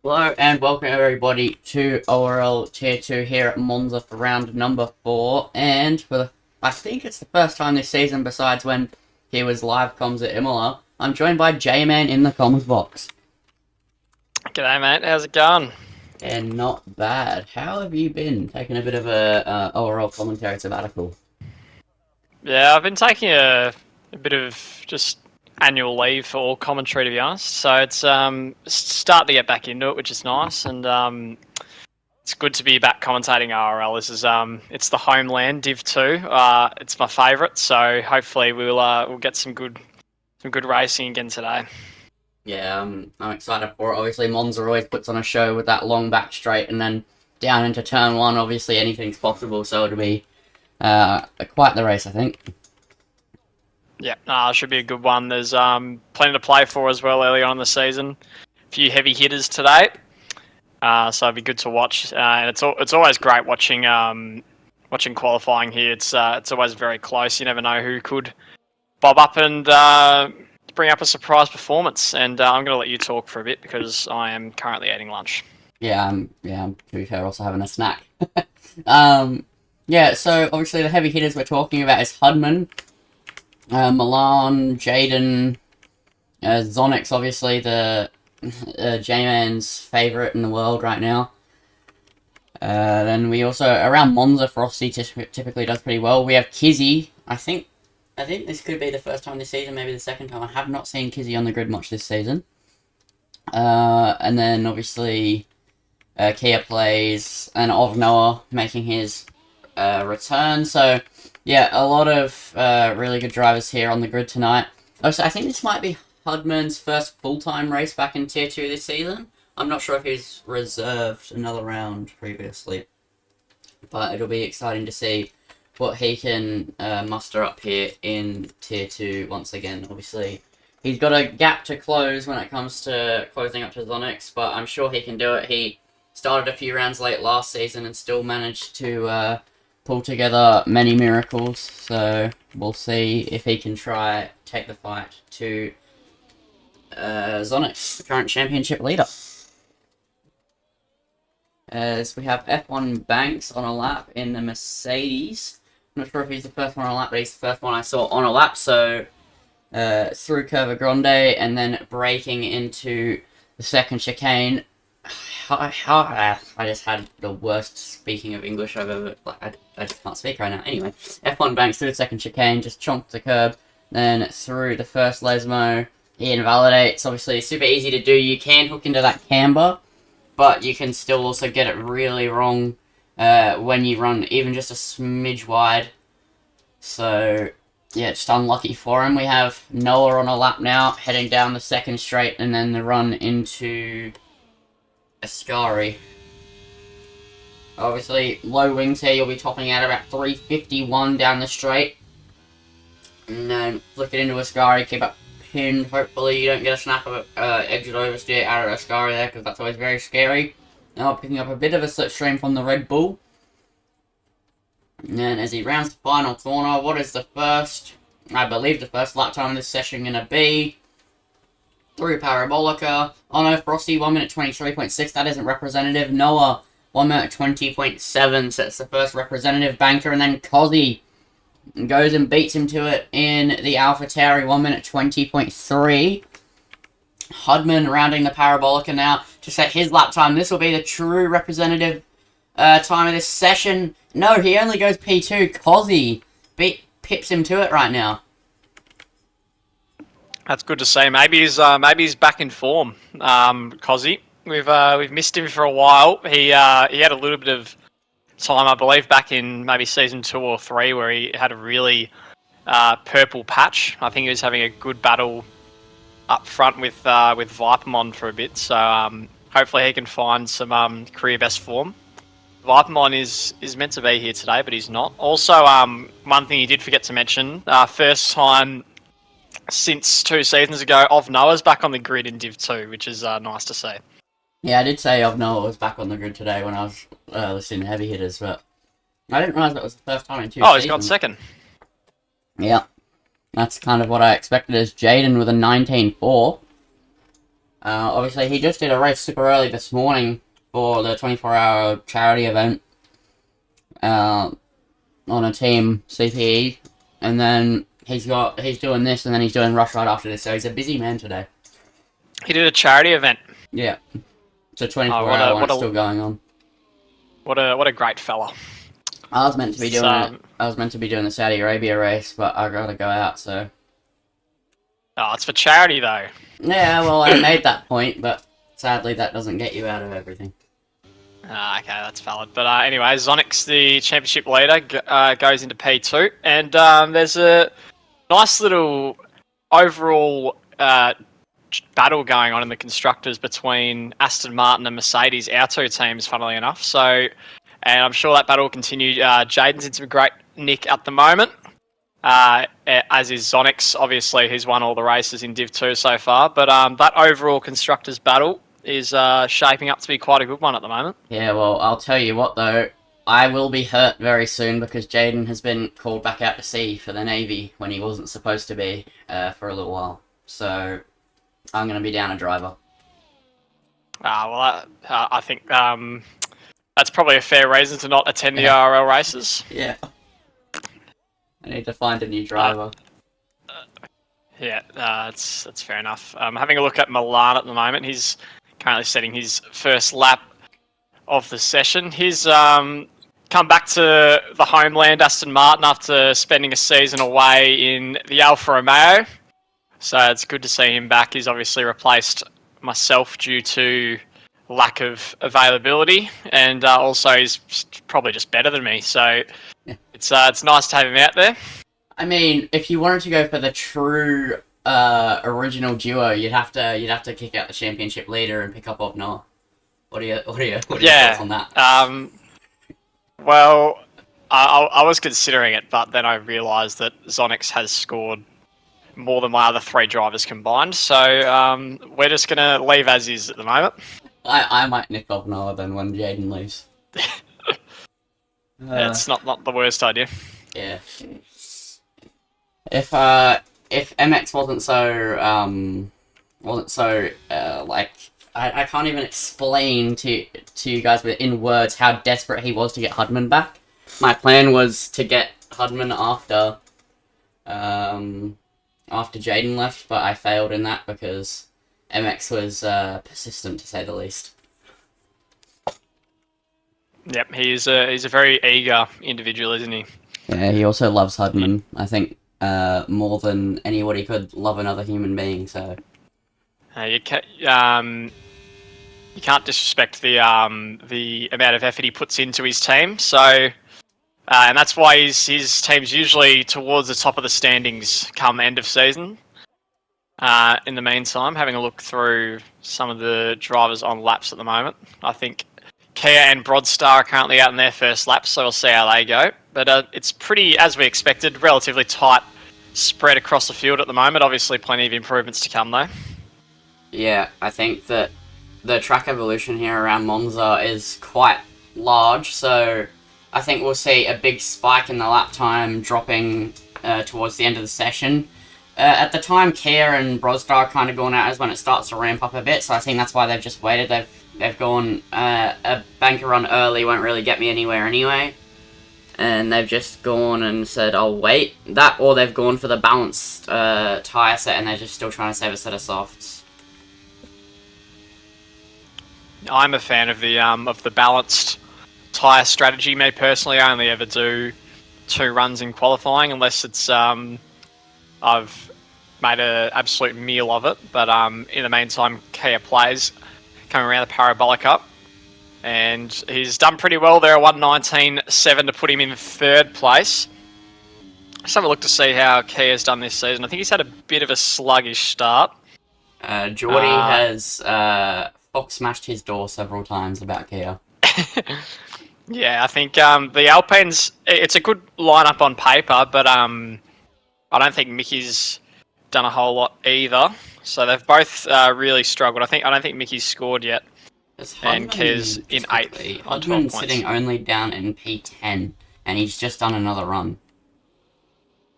Hello and welcome everybody to ORL Tier 2 here at Monza for round number 4, and I think it's the first time this season besides when he was live comms at Imola, I'm joined by J-Man in the comms box. G'day mate, how's it going? And not bad. How have you been? Taking a bit of a ORL commentary sabbatical. Yeah, I've been taking a bit of just annual leave for all commentary to be honest. So it's starting to get back into it, which is nice, and it's good to be back commentating ORL. This is it's the homeland Div 2. It's my favourite, so hopefully we'll get some good racing again today. Yeah, I'm excited for it. Obviously, Monza always puts on a show with that long back straight, and then down into turn 1, obviously anything's possible, so it'll be quite the race, I think. Yeah, should be a good one. There's plenty to play for as well early on in the season. A few heavy hitters today, so it'll be good to watch. And it's always great watching watching qualifying here. It's always very close. You never know who could bob up and bring up a surprise performance. And I'm going to let you talk for a bit because I am currently eating lunch. Yeah, I'm to be fair, also having a snack. Yeah, so obviously the heavy hitters we're talking about is Hudman, Milan, Jaden, Zonix, obviously the J-Man's favourite in the world right now. Then we also, around Monza, Frosty typically does pretty well. We have Kizzy. I think this could be the first time this season, maybe the second time. I have not seen Kizzy on the grid much this season. And then obviously Kia plays, and Noah making his return. So yeah, a lot of really good drivers here on the grid tonight. Also, I think this might be Hudman's first full-time race back in Tier 2 this season. I'm not sure if he's reserved another round previously, but it'll be exciting to see what he can muster up here in Tier 2 once again. Obviously, he's got a gap to close when it comes to closing up to Zonix, but I'm sure he can do it. He started a few rounds late last season and still managed to pull together many miracles, so we'll see if he can take the fight to Zonix, the current championship leader. As we have F1 Banks on a lap in the Mercedes. I'm not sure if he's the first one on a lap, but he's the first one I saw on a lap, so through Curva Grande and then braking into the second chicane. I just had the worst speaking of English I've ever... I just can't speak right now. Anyway, F1 Banks through the second chicane, just chomped the curb, then through the first Lesmo. He invalidates. Obviously, it's super easy to do. You can hook into that camber, but you can still also get it really wrong when you run even just a smidge wide. So, yeah, just unlucky for him. We have Noah on a lap now, heading down the second straight, and then the run into Ascari. Obviously, low wings here, you'll be topping out about 351 down the straight. And then flick it into Ascari, keep it pinned. Hopefully you don't get a snap of exit oversteer out of Ascari there, because that's always very scary. Now picking up a bit of a slipstream from the Red Bull. And then as he rounds the final corner, what is the first, I believe the first lap time of this session going to be? Through Parabolica. Oh no, Frosty, 1 minute 23.6, that isn't representative. Noah, 1 minute 20.7, sets the first representative banker, and then Cozzy goes and beats him to it in the AlphaTauri, 1 minute 20.3. Hudman rounding the Parabolica now to set his lap time. This will be the true representative time of this session. No, he only goes P2. Cozzy pips him to it right now. That's good to see. Maybe he's back in form. Cozzy, we've missed him for a while. He had a little bit of time, I believe, back in maybe season 2 or 3, where he had a really purple patch. I think he was having a good battle up front with Vipermon for a bit. So hopefully he can find some career best form. Vipermon is meant to be here today, but he's not. Also, one thing he did forget to mention: first time since 2 seasons ago, Noah's back on the grid in Div 2, which is nice to see. Yeah, I did say Noah was back on the grid today when I was listening to Heavy Hitters, but I didn't realise that was the first time in 2 seasons. Oh, he's got second. Yeah, that's kind of what I expected as Jaden with a 19.4. Obviously, he just did a race super early this morning for the 24-hour charity event on a team CPE, and then he's doing this, and then he's doing rush right after this. So he's a busy man today. He did a charity event. Yeah, it's a 24-hour one. It's still going on. What a great fella. I was meant to be doing it. I was meant to be doing the Saudi Arabia race, but I gotta go out. So. Oh, it's for charity though. Yeah, well, I made that point, but sadly that doesn't get you out of everything. Okay, that's valid. But anyway, Zonic's the championship leader, goes into P2, and there's a nice little overall battle going on in the constructors between Aston Martin and Mercedes, our two teams, funnily enough. So, and I'm sure that battle will continue. Jaden's in some great nick at the moment. As is Zonix, obviously he's won all the races in Div 2 so far, but that overall constructors battle is shaping up to be quite a good one at the moment. Yeah, well, I'll tell you what though, I will be hurt very soon because Jaden has been called back out to sea for the Navy when he wasn't supposed to be for a little while. So I'm going to be down a driver. Well, I think that's probably a fair reason to not attend the ORL races. Yeah. I need to find a new driver. That's fair enough. Having a look at Milan at the moment, he's currently setting his first lap of the session. He's come back to the homeland, Aston Martin, after spending a season away in the Alfa Romeo. So it's good to see him back. He's obviously replaced myself due to lack of availability, and also he's probably just better than me. So it's nice to have him out there. I mean, if you wanted to go for the true original duo, you'd have to kick out the championship leader and pick up Obnoa. What are your thoughts on that? Well, I was considering it, but then I realised that Zonix has scored more than my other three drivers combined. So we're just gonna leave as is at the moment. I might nick Obnoa then when Jaden leaves. It's not the worst idea. Yeah. If MX wasn't so like I can't even explain to you guys in words how desperate he was to get Hudman back. My plan was to get Hudman after Jaden left, but I failed in that because MX was persistent to say the least. Yep, he's a very eager individual, isn't he? Yeah, he also loves Hudman, I think, more than anybody could love another human being, so... You can't disrespect the amount of effort he puts into his team, so... and that's why his team's usually towards the top of the standings come end of season. In the meantime, having a look through some of the drivers on laps at the moment, I think Kia and Broadstar are currently out in their first laps, so we'll see how they go. But it's pretty, as we expected, relatively tight spread across the field at the moment. Obviously, plenty of improvements to come, though. Yeah, I think that the track evolution here around Monza is quite large, so I think we'll see a big spike in the lap time dropping towards the end of the session. At the time, Kia and Broadstar kind of gone out is when it starts to ramp up a bit, so I think that's why they've just waited. They've gone, a banker run early won't really get me anywhere anyway. And they've just gone and said, I'll wait. That, or they've gone for the balanced tyre set and they're just still trying to save a set of softs. I'm a fan of the balanced tyre strategy. Me personally, I only ever do 2 runs in qualifying unless it's I've made an absolute meal of it. But in the meantime, Kia plays coming around the Parabolic up. And he's done pretty well there, 1:19.7 to put him in 3rd place. Let's have a look to see how Kia's done this season. I think he's had a bit of a sluggish start. Geordie has Fox smashed his door several times about Kia. Yeah, I think the Alpines, it's a good lineup on paper, but I don't think Mickey's done a whole lot either. So they've both really struggled. I don't think Mickey's scored yet. And Kia's in 8th on 12 points. Sitting only down in P10, and he's just done another run.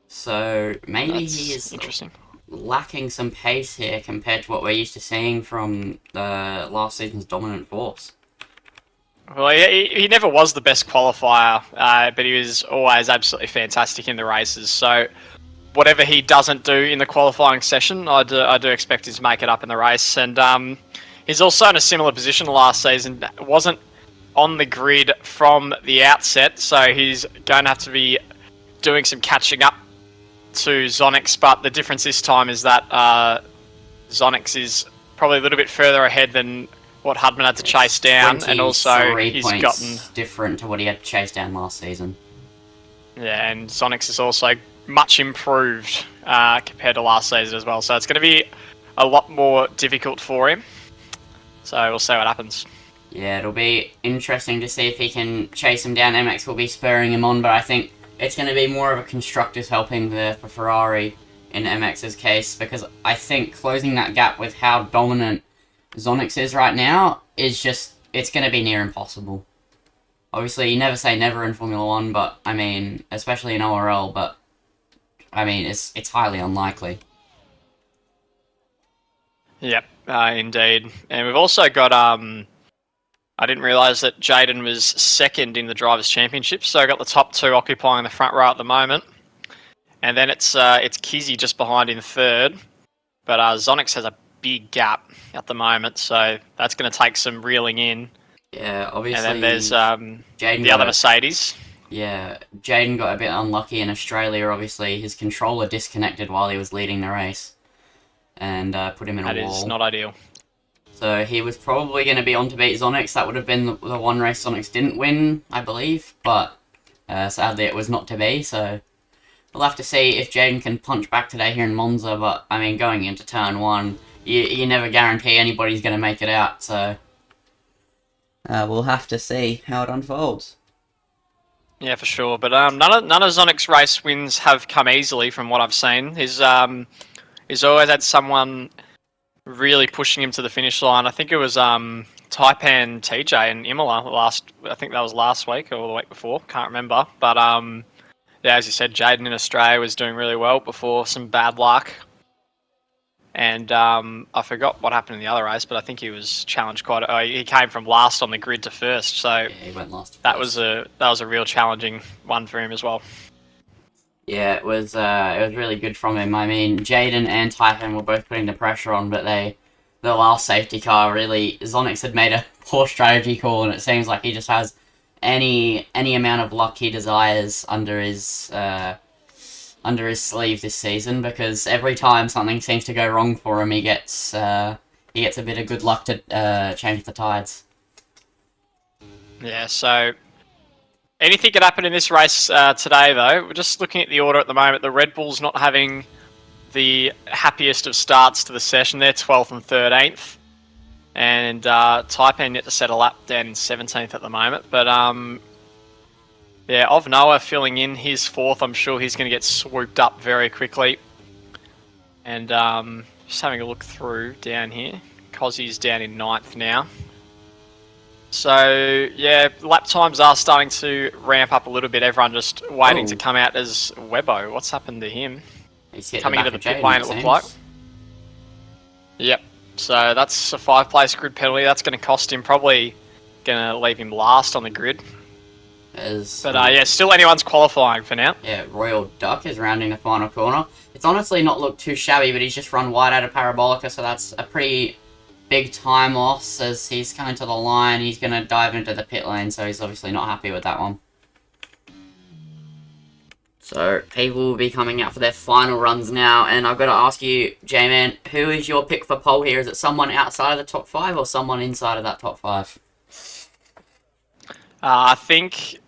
So maybe he is interesting. lacking some pace here compared to what we're used to seeing from the last season's dominant force. Well, he never was the best qualifier, but he was always absolutely fantastic in the races. So whatever he doesn't do in the qualifying session, I do expect him to make it up in the race. And he's also in a similar position last season. Wasn't on the grid from the outset, so he's going to have to be doing some catching up to Zonix. But the difference this time is that Zonix is probably a little bit further ahead than what Hudman had to chase down, and also he's gotten different to what he had to chase down last season. Yeah, and Zonix is also much improved compared to last season as well. So it's going to be a lot more difficult for him. So we'll see what happens. Yeah, it'll be interesting to see if he can chase him down. MX will be spurring him on, but I think it's going to be more of a constructors helping there for Ferrari in MX's case, because I think closing that gap with how dominant Zonix is right now is just, it's going to be near impossible. Obviously, you never say never in Formula 1, but, I mean, especially in ORL, but, I mean, it's highly unlikely. Yep, indeed. And we've also got, I didn't realise that Jaden was second in the Drivers' Championship, so I got the top two occupying the front row at the moment. And then it's Kizzy just behind in third, but Zonix has a big gap at the moment, so that's going to take some reeling in. Yeah, obviously. And then there's the other Mercedes. Yeah, Jaden got a bit unlucky in Australia, obviously. His controller disconnected while he was leading the race and put him in a wall. That is not ideal. So he was probably going to be on to beat Zonix. That would have been the one race Zonix didn't win, I believe, but sadly it was not to be, so we'll have to see if Jaden can punch back today here in Monza, but, I mean, going into turn one, you never guarantee anybody's going to make it out, so we'll have to see how it unfolds. Yeah, for sure. But none of Zonix's race wins have come easily, from what I've seen. He's always had someone really pushing him to the finish line. I think it was Taipan TJ in Imola I think that was last week or the week before. Can't remember. But yeah, as you said, Jaden in Australia was doing really well before some bad luck. And I forgot what happened in the other race, but I think he was challenged quite. He came from last on the grid to first, so yeah, he went last. That was a real challenging one for him as well. Yeah, it was really good from him. I mean, Jaden and Typhon were both putting the pressure on, but the last safety car really, Zonix had made a poor strategy call, and it seems like he just has any amount of luck he desires under his sleeve this season, because every time something seems to go wrong for him, he gets a bit of good luck to change the tides. Yeah, so anything could happen in this race today, though. We're just looking at the order at the moment. The Red Bull's not having the happiest of starts to the session. They're 12th and 13th. And Taipan yet to set a lap down in 17th at the moment. But yeah, of Noah filling in his 4th. I'm sure he's going to get swooped up very quickly. And just having a look through down here. Cozzy's down in 9th now. So, yeah, lap times are starting to ramp up a little bit. Everyone just waiting to come out as Webbo. What's happened to him? He's hit coming into the pit Jaden, lane, it looked like. Yep. So that's a 5-place grid penalty. That's going to cost him. Probably going to leave him last on the grid. But yeah, still anyone's qualifying for now. Yeah, Royal Duck is rounding the final corner. It's honestly not looked too shabby, but he's just run wide out of Parabolica, so that's a pretty big time loss as he's coming to the line. He's going to dive into the pit lane, so he's obviously not happy with that one. So, people will be coming out for their final runs now, and I've got to ask you, J-Man, who is your pick for pole here? Is it someone outside of the top 5 or someone inside of that top 5? I think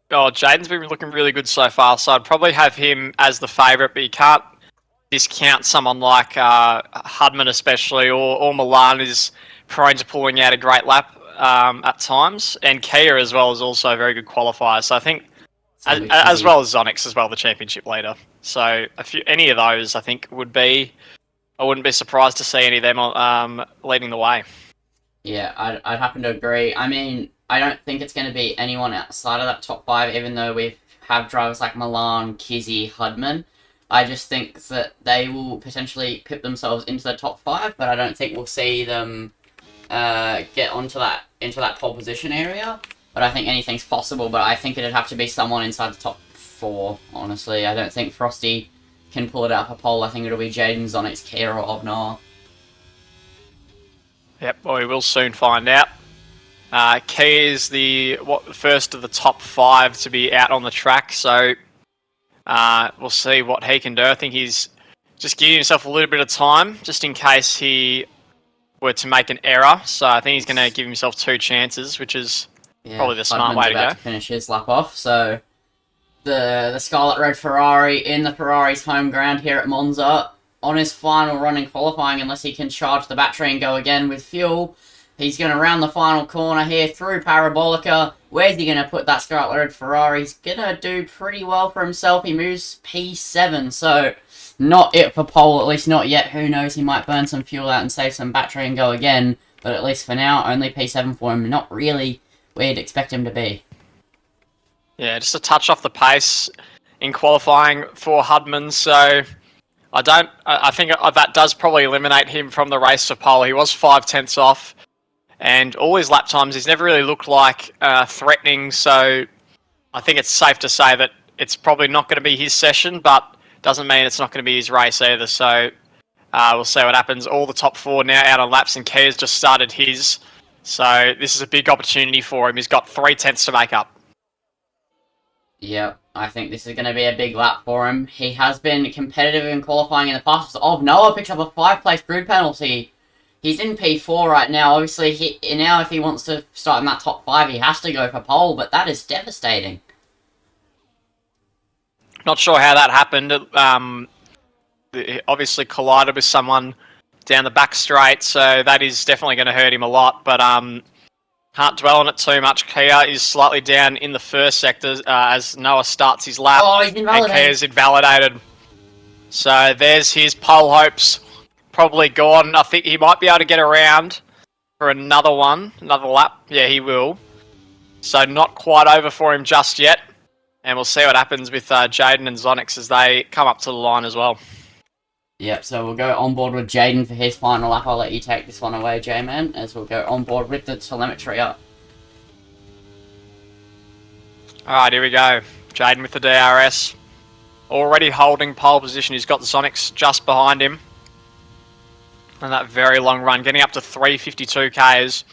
Jaden's been looking really good so far, so I'd probably have him as the favourite, but you can't discount someone like Hudman especially, or Milan is prone to pulling out a great lap at times, and Kia as well is also a very good qualifier. So I think, as well as Zonix as well, the championship leader. So any of those, I think, would be. I wouldn't be surprised to see any of them leading the way. Yeah, I'd happen to agree. I mean, I don't think it's going to be anyone outside of that top 5, even though we have drivers like Milan, Kizzy, Hudman. I just think that they will potentially pip themselves into the top 5, but I don't think we'll see them get into that pole position area. But I think anything's possible, but I think it'd have to be someone inside the top 4, honestly. I don't think Frosty can pull it up a pole. I think it'll be Jaden, Zonix, Kia, or Obnar. Yep, well, we will soon find out. Key is the first of the top 5 to be out on the track, so we'll see what he can do. I think he's just giving himself a little bit of time, just in case he were to make an error. So I think he's going to give himself 2 chances, which is probably the smart way to go. To finish his lap off, so the Scarlet Red Ferrari in the Ferrari's home ground here at Monza. On his final run in qualifying, unless he can charge the battery and go again with fuel. He's going to round the final corner here through Parabolica. Where's he going to put that Scarlet Red Ferrari? He's going to do pretty well for himself. He moves P7, so not it for pole, at least not yet. Who knows, he might burn some fuel out and save some battery and go again. But at least for now, only P7 for him. Not really where you'd expect him to be. Yeah, just a touch off the pace in qualifying for Hudman, so I think that does probably eliminate him from the race to pole. He was 5/10 off, and all his lap times, he's never really looked like threatening, so I think it's safe to say that it's probably not going to be his session, but doesn't mean it's not going to be his race either, so we'll see what happens. All the top 4 now out on laps, and Kia's just started his, so this is a big opportunity for him. He's got 3/10 to make up. Yep, I think this is going to be a big lap for him. He has been competitive in qualifying in the past. Noah picks up a 5-place grid penalty. He's in P4 right now. Obviously, now if he wants to start in that top 5, he has to go for pole, but that is devastating. Not sure how that happened. Obviously collided with someone down the back straight, so that is definitely going to hurt him a lot, but can't dwell on it too much. Kia is slightly down in the first sector as Noah starts his lap. Oh, he's invalidated. And Kia's invalidated. So there's his pole hopes probably gone. I think he might be able to get around for another lap. Yeah, he will. So not quite over for him just yet. And we'll see what happens with Jaden and Zonix as they come up to the line as well. Yep, so we'll go on board with Jaden for his final lap. I'll let you take this one away, J-Man, as we'll go on board with the telemetry up. Alright, here we go. Jaden with the DRS. Already holding pole position. He's got Zonix just behind him. And that very long run, getting up to 352 Ks.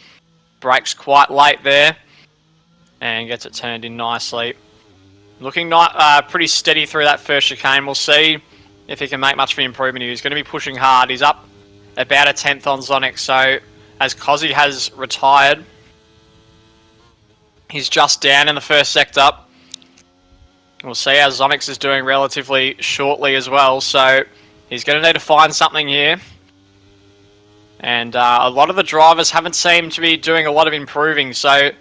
Brakes quite late there. And gets it turned in nicely. Looking pretty steady through that first chicane. We'll see if he can make much of an improvement here. He's going to be pushing hard. He's up about a 10th on Zonix. So as Cozzy has retired, he's just down in the first sector. We'll see how Zonix is doing relatively shortly as well. So he's going to need to find something here. And a lot of the drivers haven't seemed to be doing a lot of improving. So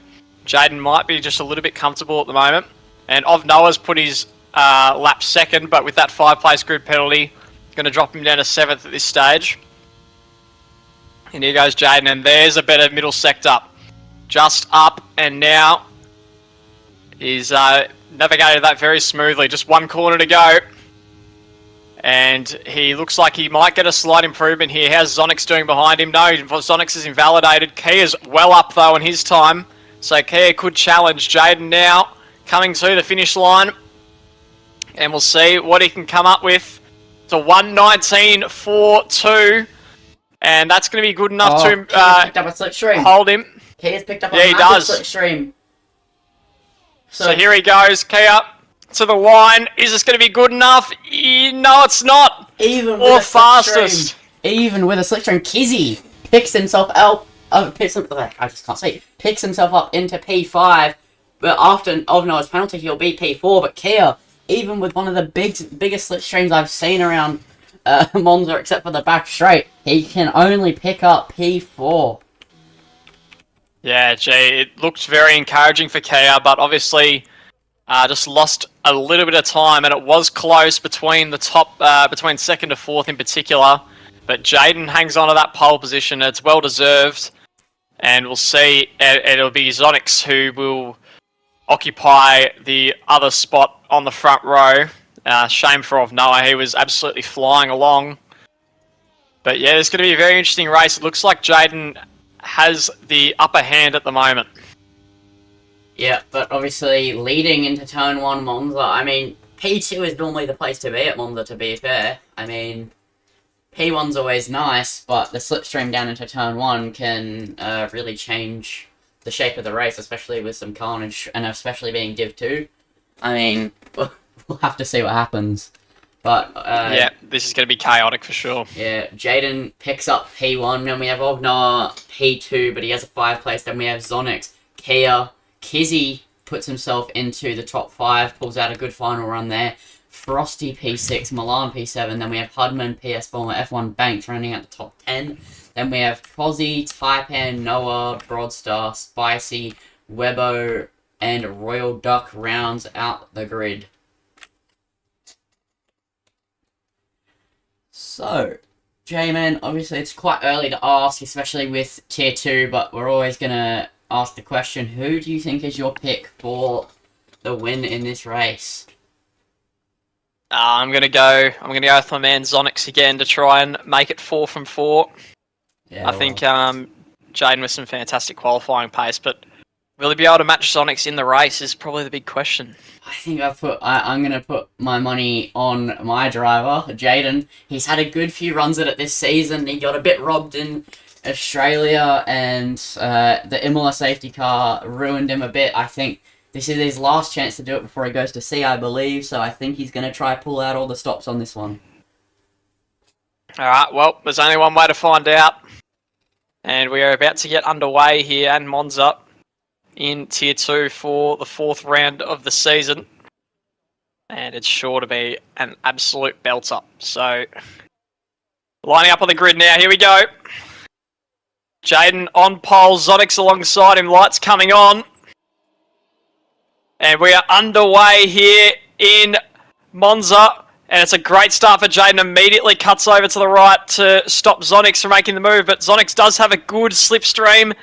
Jaden might be just a little bit comfortable at the moment. And Noah's put his lap second, but with that 5-place grid penalty, going to drop him down to 7th at this stage. And here goes Jaden, and there's a better middle sector. Just up, and now he's navigated that very smoothly. Just one corner to go. And he looks like he might get a slight improvement here. How's Zonix doing behind him? No, Zonix is invalidated. Kia's well up, though, in his time. So Kia could challenge Jaden now, coming to the finish line. And we'll see what he can come up with. It's a 1:19.42. And that's going to be good enough to picked up a slipstream. Hold him. Kia's picked up a massive slipstream. So here he goes. Kia to the line. Is this going to be good enough? No, it's not. Even or fastest. Even with a slipstream, Kizzy picks himself up. Picks himself up into P5. But after Noah's penalty, he'll be P4. But Kia, even with one of the biggest slipstreams I've seen around Monza, except for the back straight, he can only pick up P4. Yeah, Jay, it looked very encouraging for Kia, but obviously just lost a little bit of time, and it was close between the top, between 2nd to 4th in particular. But Jaden hangs on to that pole position. It's well deserved, and we'll see. It'll be Zonix who will occupy the other spot on the front row Shame for Noah. He was absolutely flying along. But yeah, it's going to be a very interesting race. It looks like Jaden has the upper hand at the moment. Yeah, but obviously leading into turn 1 Monza, I mean, P2 is normally the place to be at Monza, to be fair. I mean, P1's always nice, but the slipstream down into turn 1 can really change the shape of the race, especially with some carnage, and especially being Div 2. I mean, we'll have to see what happens. But yeah, this is going to be chaotic for sure. Yeah, Jaden picks up P1, then we have Ognar P2, but he has a 5 place, then we have Zonix, Kia, Kizzy puts himself into the top 5, pulls out a good final run there. Frosty P6, Milan P7, then we have Hudman, PS4, F1 Banks running at the top 10. Then we have Cozzy, Taipan, Noah, Broadstar, Spicy, Webbo, and Royal Duck rounds out the grid. So, J-Man, obviously it's quite early to ask, especially with Tier 2, but we're always going to ask the question, who do you think is your pick for the win in this race? I'm gonna go with my man Zonix again to try and make it 4 from 4. Yeah, I think Jaden with some fantastic qualifying pace, but will he be able to match Zonix in the race is probably the big question. I think I'm going to put my money on my driver, Jaden. He's had a good few runs at it this season. He got a bit robbed in Australia, and the Imola safety car ruined him a bit. I think this is his last chance to do it before he goes to sea, I believe, so I think he's going to try pull out all the stops on this one. Alright, well, there's only one way to find out. And we are about to get underway here at Monza in Tier 2 for the 4th round of the season. And it's sure to be an absolute belter. So, lining up on the grid now, here we go. Jaden on pole, Zonix alongside him, lights coming on. And we are underway here in Monza. And it's a great start for Jaden. Immediately cuts over to the right to stop Zonix from making the move. But Zonix does have a good slipstream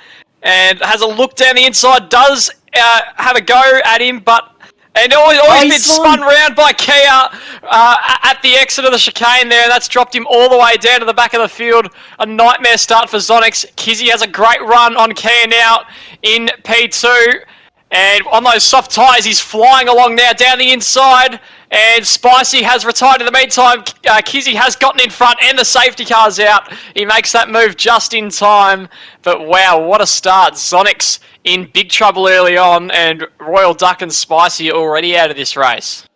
and has a look down the inside. Does have a go at him, but... And always been spun round by Kia at the exit of the chicane there. And that's dropped him all the way down to the back of the field. A nightmare start for Zonix. Kizzy has a great run on Kia now in P2. And on those soft tyres, he's flying along now down the inside. And Spicy has retired in the meantime. Kizzy has gotten in front and the safety car's out. He makes that move just in time. But wow, what a start. Zonix in big trouble early on, and Royal Duck and Spicy are already out of this race.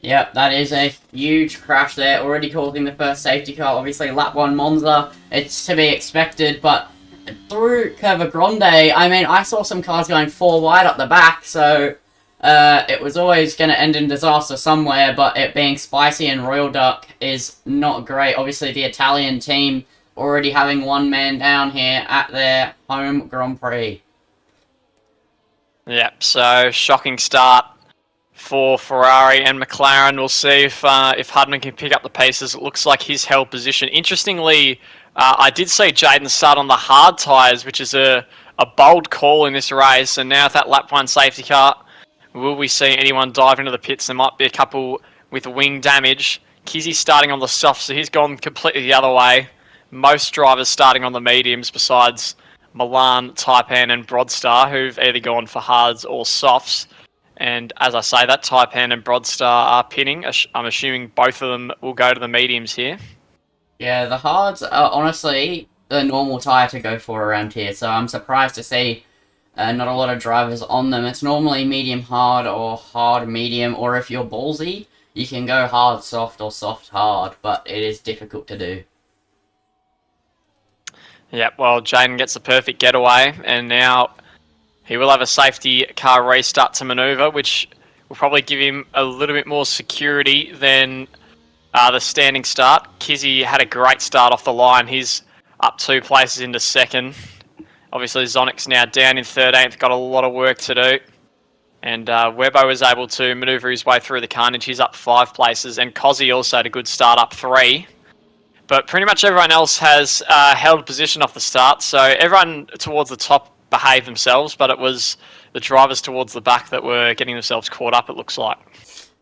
Yep, that is a huge crash there. Already causing the first safety car. Obviously, lap 1 Monza. It's to be expected, but through Curva Grande, I mean, I saw some cars going 4 wide up the back, so it was always going to end in disaster somewhere, but it being Spicy and Royal Duck is not great. Obviously, the Italian team already having one man down here at their home Grand Prix. Yep, so shocking start for Ferrari and McLaren. We'll see if Hudman can pick up the pieces. It looks like he's held position. Interestingly, I did see Jaden start on the hard tyres, which is a bold call in this race. And now with that lap 1 safety car, will we see anyone dive into the pits? There might be a couple with wing damage. Kizzy's starting on the soft, so he's gone completely the other way. Most drivers starting on the mediums besides Milan, Taipan and Broadstar, who've either gone for hards or softs. And as I say, that Taipan and Broadstar are pinning. I'm assuming both of them will go to the mediums here. Yeah, the hards are honestly the normal tyre to go for around here, so I'm surprised to see not a lot of drivers on them. It's normally medium hard or hard medium, or if you're ballsy, you can go hard soft or soft hard, but it is difficult to do. Yep, well, Jaden gets the perfect getaway, and now he will have a safety car restart to manoeuvre, which will probably give him a little bit more security than the standing start. Kizzy had a great start off the line. He's up 2 places into second. Obviously, Zonix now down in 13th, got a lot of work to do. And Webbo was able to manoeuvre his way through the carnage. He's up 5 places, and Cozzy also had a good start, up 3. But pretty much everyone else has held position off the start, so everyone towards the top behaved themselves, but it was the drivers towards the back that were getting themselves caught up, it looks like.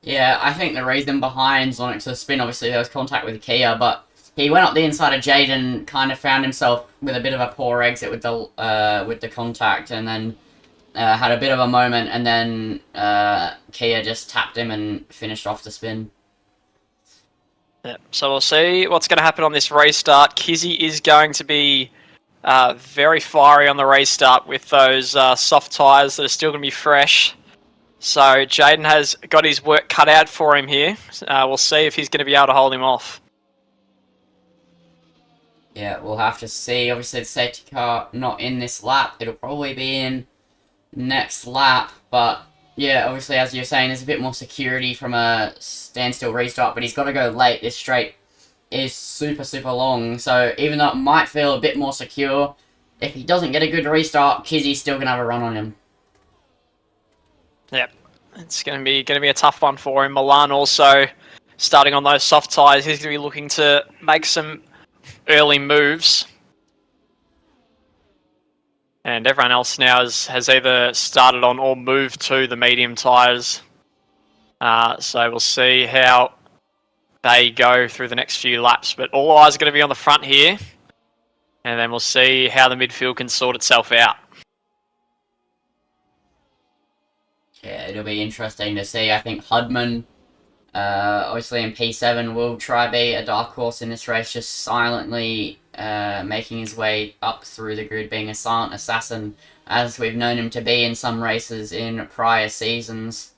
Yeah, I think the reason behind Zonix's spin, obviously there was contact with Kia, but he went up the inside of Jaden, kind of found himself with a bit of a poor exit with the contact, and then had a bit of a moment, and then Kia just tapped him and finished off the spin. Yeah, so we'll see what's going to happen on this restart. Kizzy is going to be very fiery on the restart with those soft tyres that are still going to be fresh. So Jaden has got his work cut out for him here. We'll see if he's going to be able to hold him off. Yeah, we'll have to see. Obviously, the safety car not in this lap. It'll probably be in next lap, but yeah, obviously, as you're saying, there's a bit more security from a standstill restart, but he's got to go late. This straight is super, super long, so even though it might feel a bit more secure, if he doesn't get a good restart, Kizzy's still going to have a run on him. Yep, it's going to be a tough one for him. Milan also starting on those soft tyres. He's going to be looking to make some early moves. And everyone else now has either started on or moved to the medium tyres. So we'll see how they go through the next few laps. But all eyes are going to be on the front here. And then we'll see how the midfield can sort itself out. Yeah, it'll be interesting to see. I think Hudman, obviously in P7, will try be a dark horse in this race, just silently making his way up through the grid, being a silent assassin, as we've known him to be in some races in prior seasons.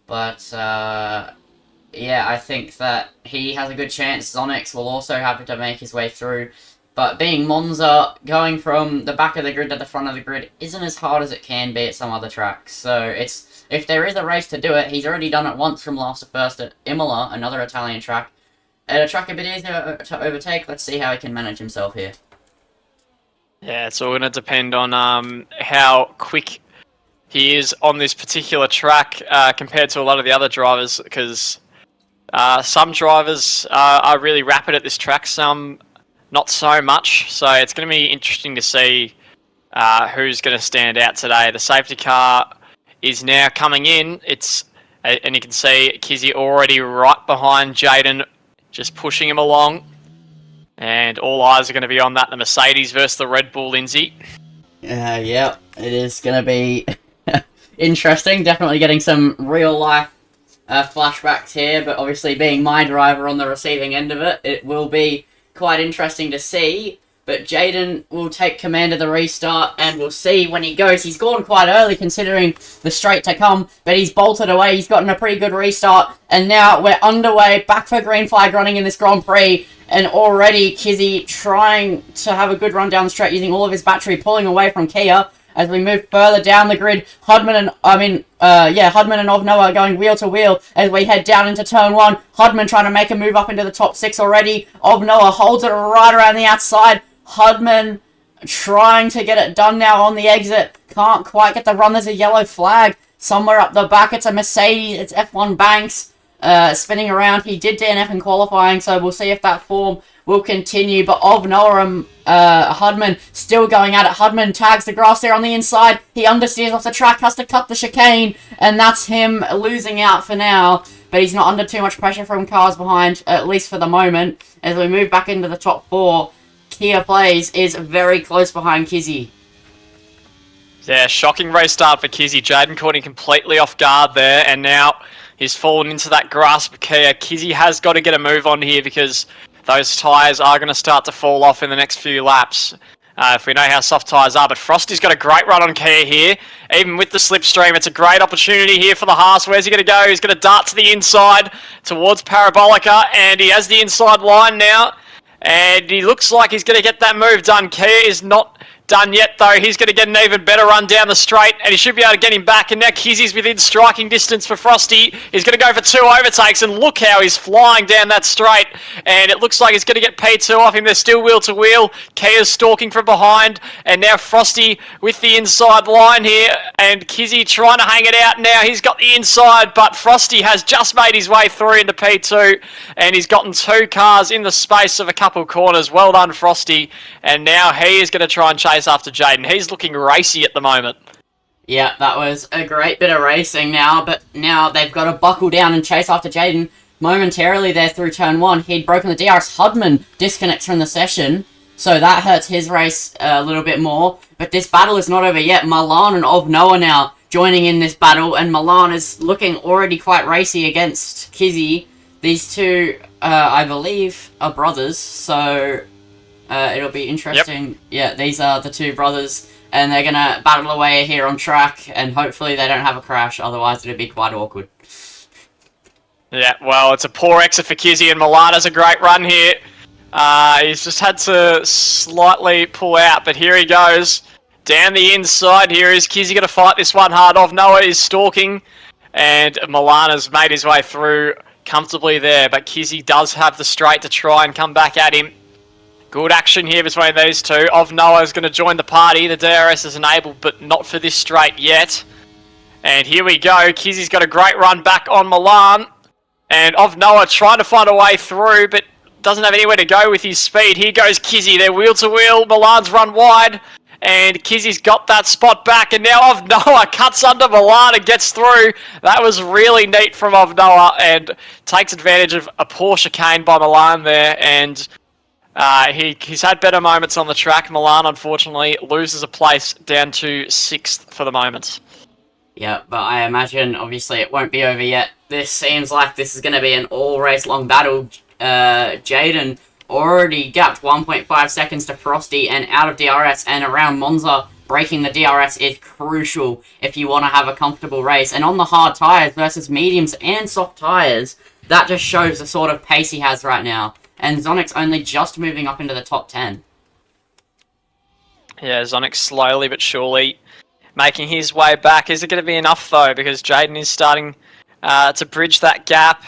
But yeah, I think that he has a good chance. Zonix will also have to make his way through. But being Monza, going from the back of the grid to the front of the grid isn't as hard as it can be at some other tracks. So if there is a race to do it, he's already done it once from last to first at Imola, another Italian track. At a track a bit easier to overtake, let's see how he can manage himself here. Yeah, it's all going to depend on how quick he is on this particular track compared to a lot of the other drivers, because some drivers are really rapid at this track, some not so much. So it's going to be interesting to see who's going to stand out today. The safety car is now coming in. And you can see Kizzy already right behind Jaden, just pushing him along. And all eyes are going to be on that, the Mercedes versus the Red Bull, Lindsay. Yeah, it is going to be interesting. Definitely getting some real-life flashbacks here, but obviously being my driver on the receiving end of it, it will be quite interesting to see. But Jaden will take command of the restart, and we'll see when he goes. He's gone quite early considering the straight to come, but he's bolted away. He's gotten a pretty good restart, and now we're underway, back for green flag running in this Grand Prix, and already Kizzy trying to have a good run down the straight using all of his battery, pulling away from Kia. As we move further down the grid, Hudman and Ovnoa are going wheel to wheel as we head down into turn one. Hudman trying to make a move up into the top 6 already. Ovnoa holds it right around the outside. Hudman trying to get it done now on the exit. Can't quite get the run. There's a yellow flag somewhere up the back. It's a Mercedes. It's F1 Banks spinning around. He did DNF in qualifying, so we'll see if that form will continue. But Ovnoa and Hudman still going at it. Hudman tags the grass there on the inside. He understeers off the track, has to cut the chicane, and that's him losing out for now. But he's not under too much pressure from cars behind, at least for the moment. As we move back into the top 4, Kia Plays is very close behind Kizzy. Yeah, shocking race start for Kizzy. Jaden caught him completely off guard there, and now he's fallen into that grasp of Kia. Kizzy has got to get a move on here because those tyres are going to start to fall off in the next few laps. If we know how soft tyres are. But Frosty's got a great run on Kia here. Even with the slipstream, it's a great opportunity here for the Haas. Where's he going to go? He's going to dart to the inside towards Parabolica, and he has the inside line now. And he looks like he's going to get that move done. Kia is not done yet, though. He's going to get an even better run down the straight, and he should be able to get him back. And now Kizzy's within striking distance for Frosty. He's going to go for 2 overtakes, and look how he's flying down that straight. And it looks like he's going to get P2 off him. They're still wheel to wheel. Kia's stalking from behind, and now Frosty with the inside line here, and Kizzy trying to hang it out now. He's got the inside, but Frosty has just made his way through into P2, and he's gotten 2 cars in the space of a couple corners. Well done, Frosty. And now he is going to try and chase after Jaden. He's looking racy at the moment. Yeah, that was a great bit of racing now, but now they've got to buckle down and chase after Jaden. Momentarily there through turn 1, he'd broken the DRS. Hudman disconnects from the session, so that hurts his race a little bit more. But this battle is not over yet. Milan and Of Noah now joining in this battle, and Milan is looking already quite racy against Kizzy. These two, I believe, are brothers, so it'll be interesting. Yep. Yeah, these are the two brothers, and they're going to battle away here on track, and hopefully they don't have a crash, otherwise it'll be quite awkward. Yeah, well, it's a poor exit for Kizzy, and Milan has a great run here. He's just had to slightly pull out, but here he goes. Down the inside, here is Kizzy going to fight this one hard off. Noah is stalking, and Milan has made his way through comfortably there, but Kizzy does have the straight to try and come back at him. Good action here between these two. Of Noah is going to join the party. The DRS is enabled, but not for this straight yet. And here we go. Kizzy's got a great run back on Milan. And Of Noah trying to find a way through, but doesn't have anywhere to go with his speed. Here goes Kizzy. They're wheel to wheel. Milan's run wide. And Kizzy's got that spot back. And now Of Noah cuts under Milan and gets through. That was really neat from Of Noah and takes advantage of a poor chicane by Milan there. And he's had better moments on the track. Milan, unfortunately, loses a place down to 6th for the moment. Yeah, but I imagine, obviously, it won't be over yet. This seems like this is going to be an all-race-long battle. Jaden already gapped 1.5 seconds to Frosty and out of DRS, and around Monza, breaking the DRS is crucial if you want to have a comfortable race. And on the hard tyres versus mediums and soft tyres, that just shows the sort of pace he has right now. And Zonic's only just moving up into the top 10. Yeah, Zonic slowly but surely making his way back. Is it going to be enough, though? Because Jaden is starting to bridge that gap.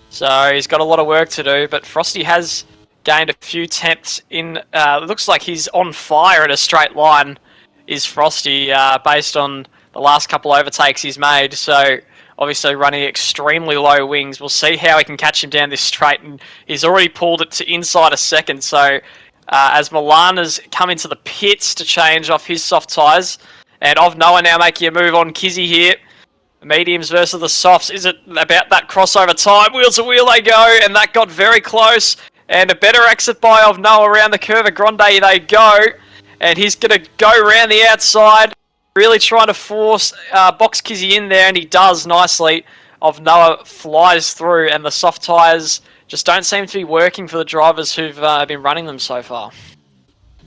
So he's got a lot of work to do. But Frosty has gained a few tenths in... it looks like he's on fire at a straight line, is Frosty, based on the last couple overtakes he's made. So obviously running extremely low wings. We'll see how he can catch him down this straight. And he's already pulled it to inside a second. So as Milan has come into the pits to change off his soft tyres... And Of Noah now making a move on Kizzy here. Mediums versus the softs. Is it about that crossover time? Wheel to wheel they go, and that got very close. And a better exit by Of Noah around the curve of Grande they go. And he's going to go around the outside. Really trying to force box Kizzy in there, and he does nicely. Of Noah flies through, and the soft tyres just don't seem to be working for the drivers who've been running them so far.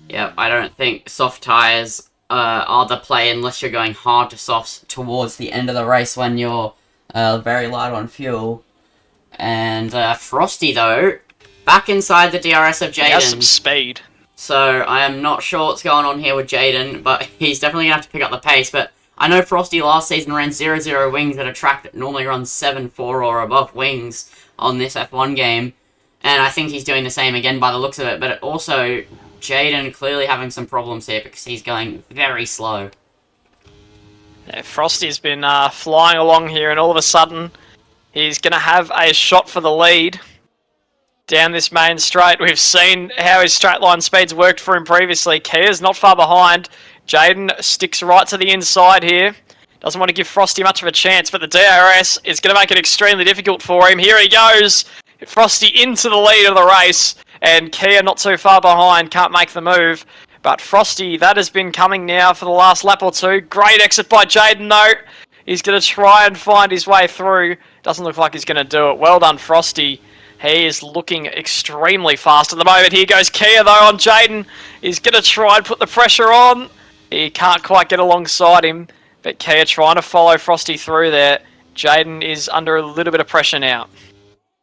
Yeah, I don't think soft tyres are the play unless you're going hard to softs towards the end of the race when you're very light on fuel. And Frosty, though, back inside the DRS of Jaden. He has some speed. So I am not sure what's going on here with Jaden, but he's definitely going to have to pick up the pace. But I know Frosty last season ran 0-0 wings at a track that normally runs 7-4 or above wings on this F1 game. And I think he's doing the same again by the looks of it. But also, Jaden clearly having some problems here because he's going very slow. Yeah, Frosty's been flying along here, and all of a sudden he's going to have a shot for the lead down this main straight. We've seen how his straight line speeds worked for him previously. Kia's not far behind. Jaden sticks right to the inside here. Doesn't want to give Frosty much of a chance, but the DRS is going to make it extremely difficult for him. Here he goes. Frosty into the lead of the race, and Kia not too far behind, can't make the move. But Frosty, that has been coming now for the last lap or two. Great exit by Jaden, though. He's going to try and find his way through. Doesn't look like he's going to do it. Well done, Frosty. He is looking extremely fast at the moment. Here goes Kia, though, on Jaden. He's going to try and put the pressure on. He can't quite get alongside him, but Kia trying to follow Frosty through there. Jaden is under a little bit of pressure now.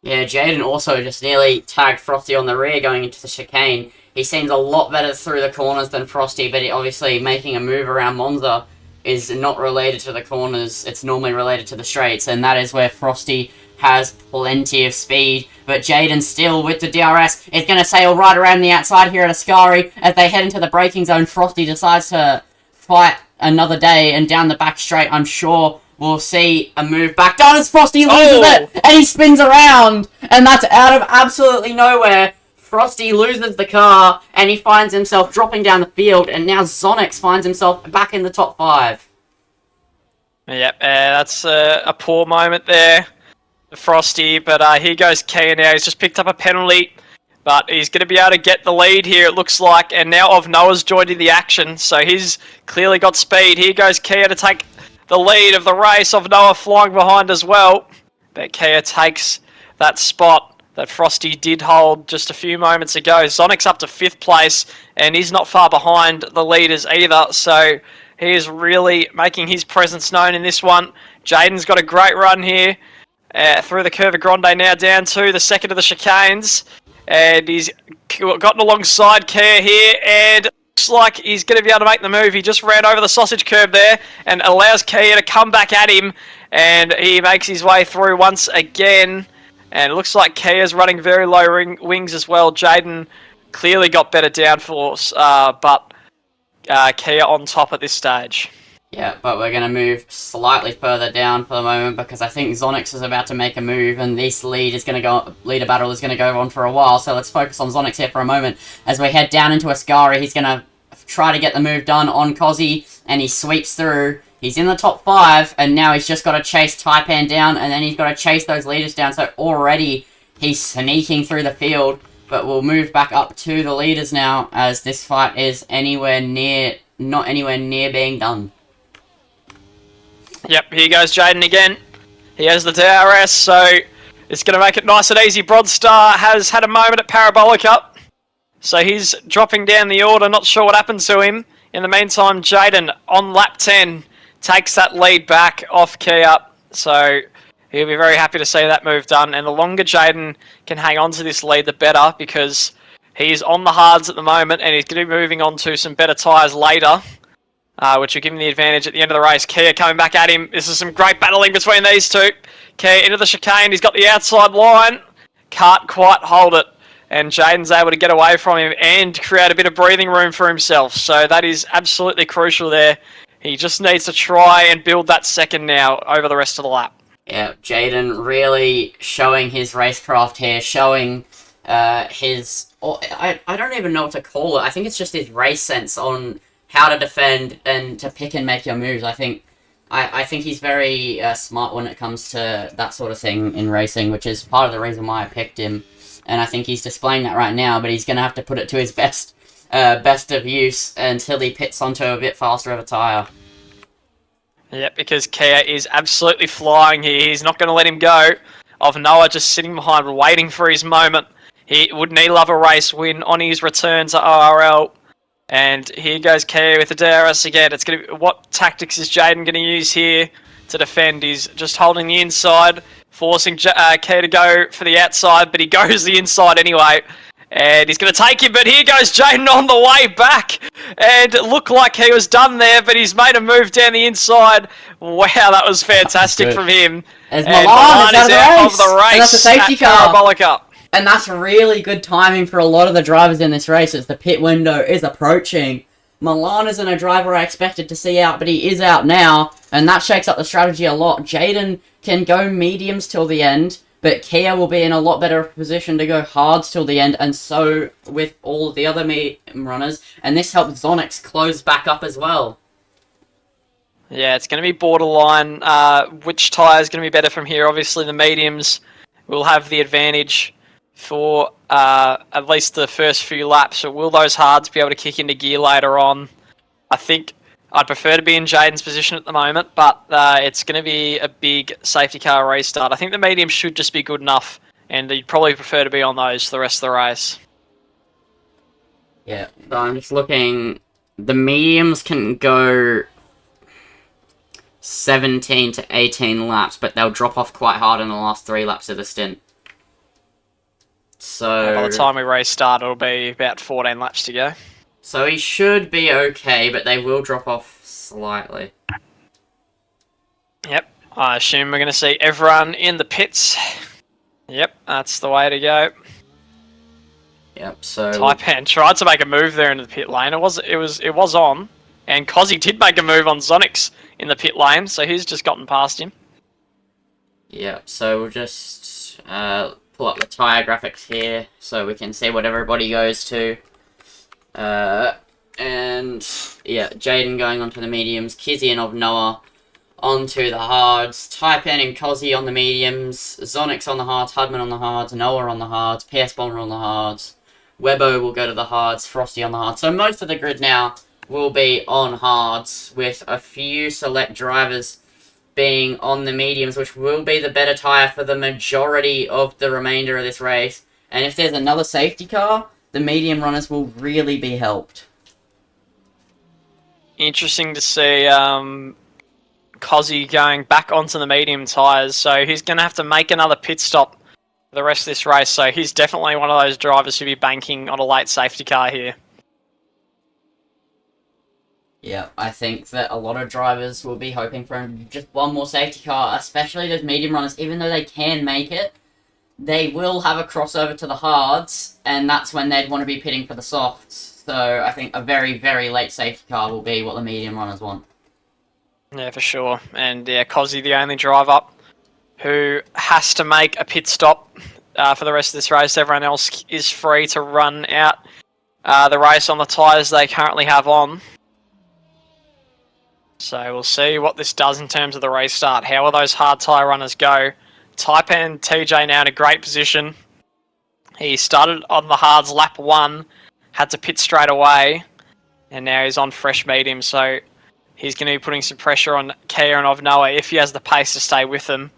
Yeah, Jaden also just nearly tagged Frosty on the rear going into the chicane. He seems a lot better through the corners than Frosty, but obviously making a move around Monza is not related to the corners. It's normally related to the straights, and that is where Frosty has plenty of speed. But Jaden still with the DRS is going to sail right around the outside here at Ascari. As they head into the braking zone, Frosty decides to fight another day, and down the back straight, I'm sure we'll see a move back down as Frosty loses it, and he spins around, and that's out of absolutely nowhere. Frosty loses the car, and he finds himself dropping down the field, and now Zonix finds himself back in the top 5. Yep, that's a poor moment there for Frosty, but here goes Kia now. He's just picked up a penalty, but he's going to be able to get the lead here, it looks like, and now Noah's joined in the action, so he's clearly got speed. Here goes Kia to take the lead of the race. Noah flying behind as well, but Kia takes that spot that Frosty did hold just a few moments ago. Sonic's up to 5th place, and he's not far behind the leaders either, so he is really making his presence known in this one. Jaden's got a great run here through the Curva Grande now down to the second of the chicanes. And he's gotten alongside Kia here, and looks like he's going to be able to make the move. He just ran over the sausage curb there and allows Kia to come back at him, and he makes his way through once again. And it looks like Kia's running very low wings as well. Jaden clearly got better downforce, but Kia on top at this stage. Yeah, but we're going to move slightly further down for the moment because I think Zonix is about to make a move and this leader battle is going to go on for a while. So let's focus on Zonix here for a moment. As we head down into Ascari, he's going to try to get the move done on Cozzy, and he sweeps through. He's in the top 5, and now he's just got to chase Taipan down, and then he's got to chase those leaders down. So already he's sneaking through the field, but we'll move back up to the leaders now as this fight is not anywhere near being done. Yep, here goes Jaden again. He has the DRS, so it's going to make it nice and easy. Broadstar has had a moment at Parabolica, so he's dropping down the order. Not sure what happened to him. In the meantime, Jaden on lap 10 takes that lead back off Kia, so he'll be very happy to see that move done. And the longer Jaden can hang on to this lead, the better, because he's on the hards at the moment, and he's going to be moving on to some better tyres later. Which will give him the advantage at the end of the race. Kia coming back at him. This is some great battling between these two. Kia into the chicane. He's got the outside line. Can't quite hold it. And Jaden's able to get away from him and create a bit of breathing room for himself. So that is absolutely crucial there. He just needs to try and build that second now over the rest of the lap. Yeah, Jaden really showing his racecraft here, showing his... I don't even know what to call it. I think it's just his race sense on how to defend and to pick and make your moves. I think he's very smart when it comes to that sort of thing in racing, which is part of the reason why I picked him. And I think he's displaying that right now, but he's going to have to put it to his best of use until he pits onto a bit faster of a tyre. Yeah, because Kia is absolutely flying here. He's not going to let him go. Noah just sitting behind, waiting for his moment. Wouldn't he love a race win on his return to ORL? And here goes Kia with the DRS again. It's going to be, what tactics is Jaden going to use here to defend? He's just holding the inside, forcing Kia to go for the outside, but he goes the inside anyway. And he's going to take him, but here goes Jaden on the way back. And it looked like he was done there, but he's made a move down the inside. Wow, that was fantastic from him. As Milan is out of the race. And that's a safety car. Parabolica. And that's really good timing for a lot of the drivers in this race as the pit window is approaching. Milan isn't a driver I expected to see out, but he is out now, and that shakes up the strategy a lot. Jaden can go mediums till the end, but Kia will be in a lot better position to go hards till the end, and so with all the other medium runners, and this helps Zonix close back up as well. Yeah, it's going to be borderline. Which tyre is going to be better from here? Obviously, the mediums will have the advantage for at least the first few laps. So will those hards be able to kick into gear later on? I think I'd prefer to be in Jaden's position at the moment, but it's going to be a big safety car restart. I think the mediums should just be good enough, and you'd probably prefer to be on those for the rest of the race. Yeah, so I'm just looking. The mediums can go 17 to 18 laps, but they'll drop off quite hard in the last 3 laps of the stint. So by the time we restart, it'll be about 14 laps to go. So he should be okay, but they will drop off slightly. Yep, I assume we're going to see everyone in the pits. Yep, that's the way to go. Yep, so Taipan tried to make a move there in the pit lane. It was on, and Cozzy did make a move on Zonix in the pit lane, so he's just gotten past him. Yep, so we'll just pull up the tyre graphics here so we can see what everybody goes to. And yeah, Jaden going on to the mediums, Kizzy and Noah onto the hards. Taipan and Cozzy on the mediums. Zonix on the hards. Hudman on the hards. Noah on the hards. PS Bomber on the hards. Webbo will go to the hards. Frosty on the hards. So most of the grid now will be on hards, with a few select drivers being on the mediums, which will be the better tyre for the majority of the remainder of this race. And if there's another safety car, the medium runners will really be helped. Interesting to see Cozzy going back onto the medium tyres, so he's going to have to make another pit stop for the rest of this race, so he's definitely one of those drivers who'll be banking on a late safety car here. Yeah, I think that a lot of drivers will be hoping for just one more safety car, especially those medium runners. Even though they can make it, they will have a crossover to the hards, and that's when they'd want to be pitting for the softs. So I think a very, very late safety car will be what the medium runners want. Yeah, for sure. And yeah, Cozzy, the only driver who has to make a pit stop for the rest of this race. Everyone else is free to run out the race on the tyres they currently have on. So we'll see what this does in terms of the race start. How will those hard tyre runners go? Taipan TJ now in a great position. He started on the hards lap 1, had to pit straight away, and now he's on fresh medium, so he's going to be putting some pressure on Kia and Ovnoa if he has the pace to stay with them.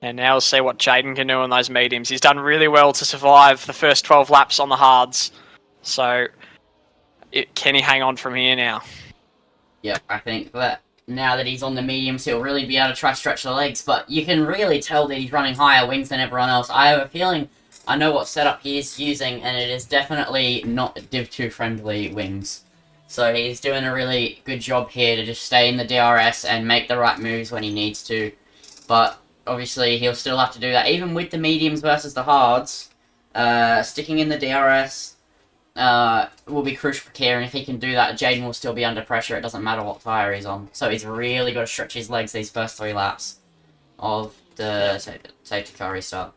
And now we'll see what Jaden can do on those mediums. He's done really well to survive the first 12 laps on the hards, so can he hang on from here now? Yep, I think that now that he's on the mediums, he'll really be able to try to stretch the legs, but you can really tell that he's running higher wings than everyone else. I have a feeling I know what setup he is using, and it is definitely not Div 2 friendly wings. So he's doing a really good job here to just stay in the DRS and make the right moves when he needs to. But obviously he'll still have to do that, even with the mediums versus the hards. Sticking in the DRS will be crucial for Kia, and if he can do that, Jaden will still be under pressure. It doesn't matter what tyre he's on. So he's really got to stretch his legs these first 3 laps of the safety car restart.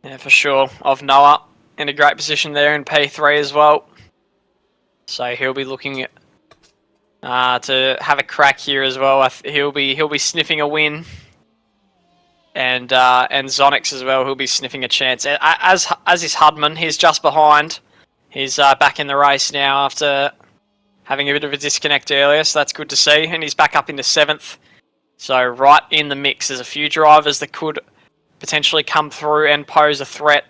Yeah, for sure. Noah in a great position there in P3 as well. So he'll be looking to have a crack here as well. He'll be sniffing a win. And Zonix as well, he'll be sniffing a chance. As is Hudman, he's just behind. He's back in the race now after having a bit of a disconnect earlier, so that's good to see. And he's back up into 7th. So right in the mix. There's a few drivers that could potentially come through and pose a threat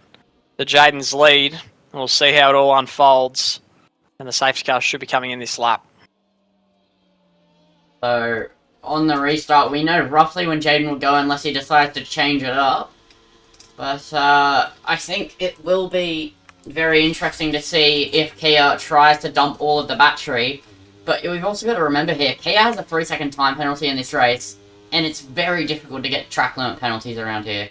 to Jaden's lead. We'll see how it all unfolds. And the safety car should be coming in this lap. So on the restart, we know roughly when Jaden will go unless he decides to change it up. But I think it will be very interesting to see if Kia tries to dump all of the battery. But we've also got to remember here, Kia has a 3-second time penalty in this race, and it's very difficult to get track limit penalties around here.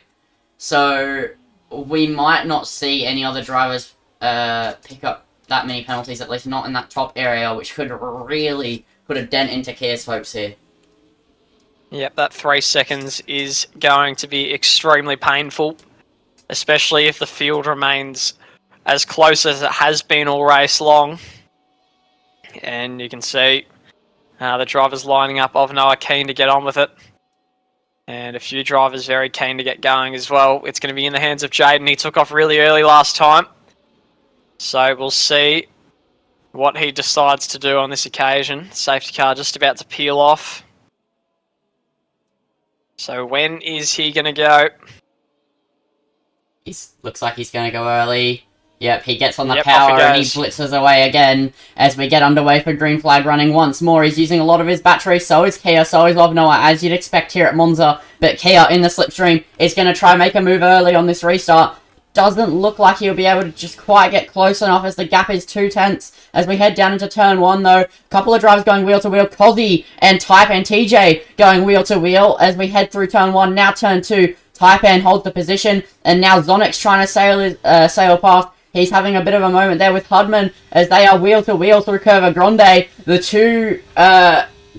So we might not see any other drivers pick up that many penalties, at least not in that top area, which could really put a dent into Kia's hopes here. Yep, that 3 seconds is going to be extremely painful, especially if the field remains as close as it has been all race long. And you can see the drivers lining up. Ovnoa keen to get on with it. And a few drivers very keen to get going as well. It's going to be in the hands of Jaden. He took off really early last time. So we'll see what he decides to do on this occasion. Safety car just about to peel off. So when is he going to go? Looks like he's going to go early. Yep, he gets on the power and he blitzes away again as we get underway for green flag running once more. He's using a lot of his battery, so is Kia, so is Ovnoa, as you'd expect here at Monza. But Kia in the slipstream is going to try and make a move early on this restart. Doesn't look like he'll be able to just quite get close enough as the gap is 2 tenths. As we head down into turn 1 though, a couple of drivers going wheel to wheel. Cozzy and Taipan TJ going wheel to wheel as we head through turn 1. Now turn 2, Taipan holds the position, and now Zonix trying to sail past. He's having a bit of a moment there with Hudman as they are wheel to wheel through Curva Grande. The 2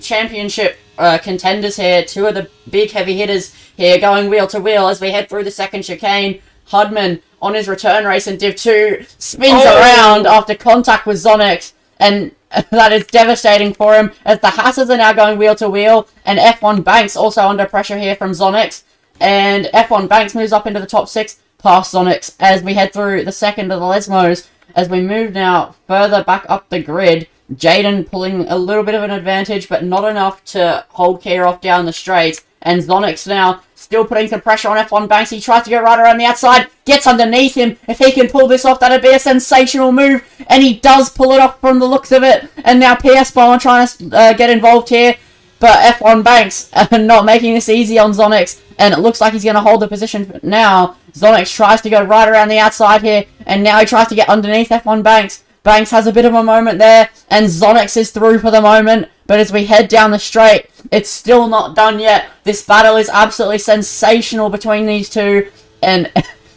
championship contenders here, 2 of the big heavy hitters here going wheel to wheel as we head through the second chicane. Hudman on his return race in Div 2 spins around after contact with Zonix, and that is devastating for him, as the Hatters are now going wheel to wheel, and F1 Banks also under pressure here from Zonix, and F1 Banks moves up into the top 6, past Zonix, as we head through the second of the Lesmos, as we move now further back up the grid. Jaden pulling a little bit of an advantage, but not enough to hold Kia off down the straight. And Zonix now still putting some pressure on F1 Banks. He tries to go right around the outside, gets underneath him. If he can pull this off, that'd be a sensational move. And he does pull it off from the looks of it. And now PS Bomber trying to get involved here. But F1 Banks not making this easy on Zonix. And it looks like he's going to hold the position now. Zonix tries to go right around the outside here. And now he tries to get underneath F1 Banks. Banks has a bit of a moment there, and Zonix is through for the moment, but as we head down the straight, it's still not done yet. This battle is absolutely sensational between these two, and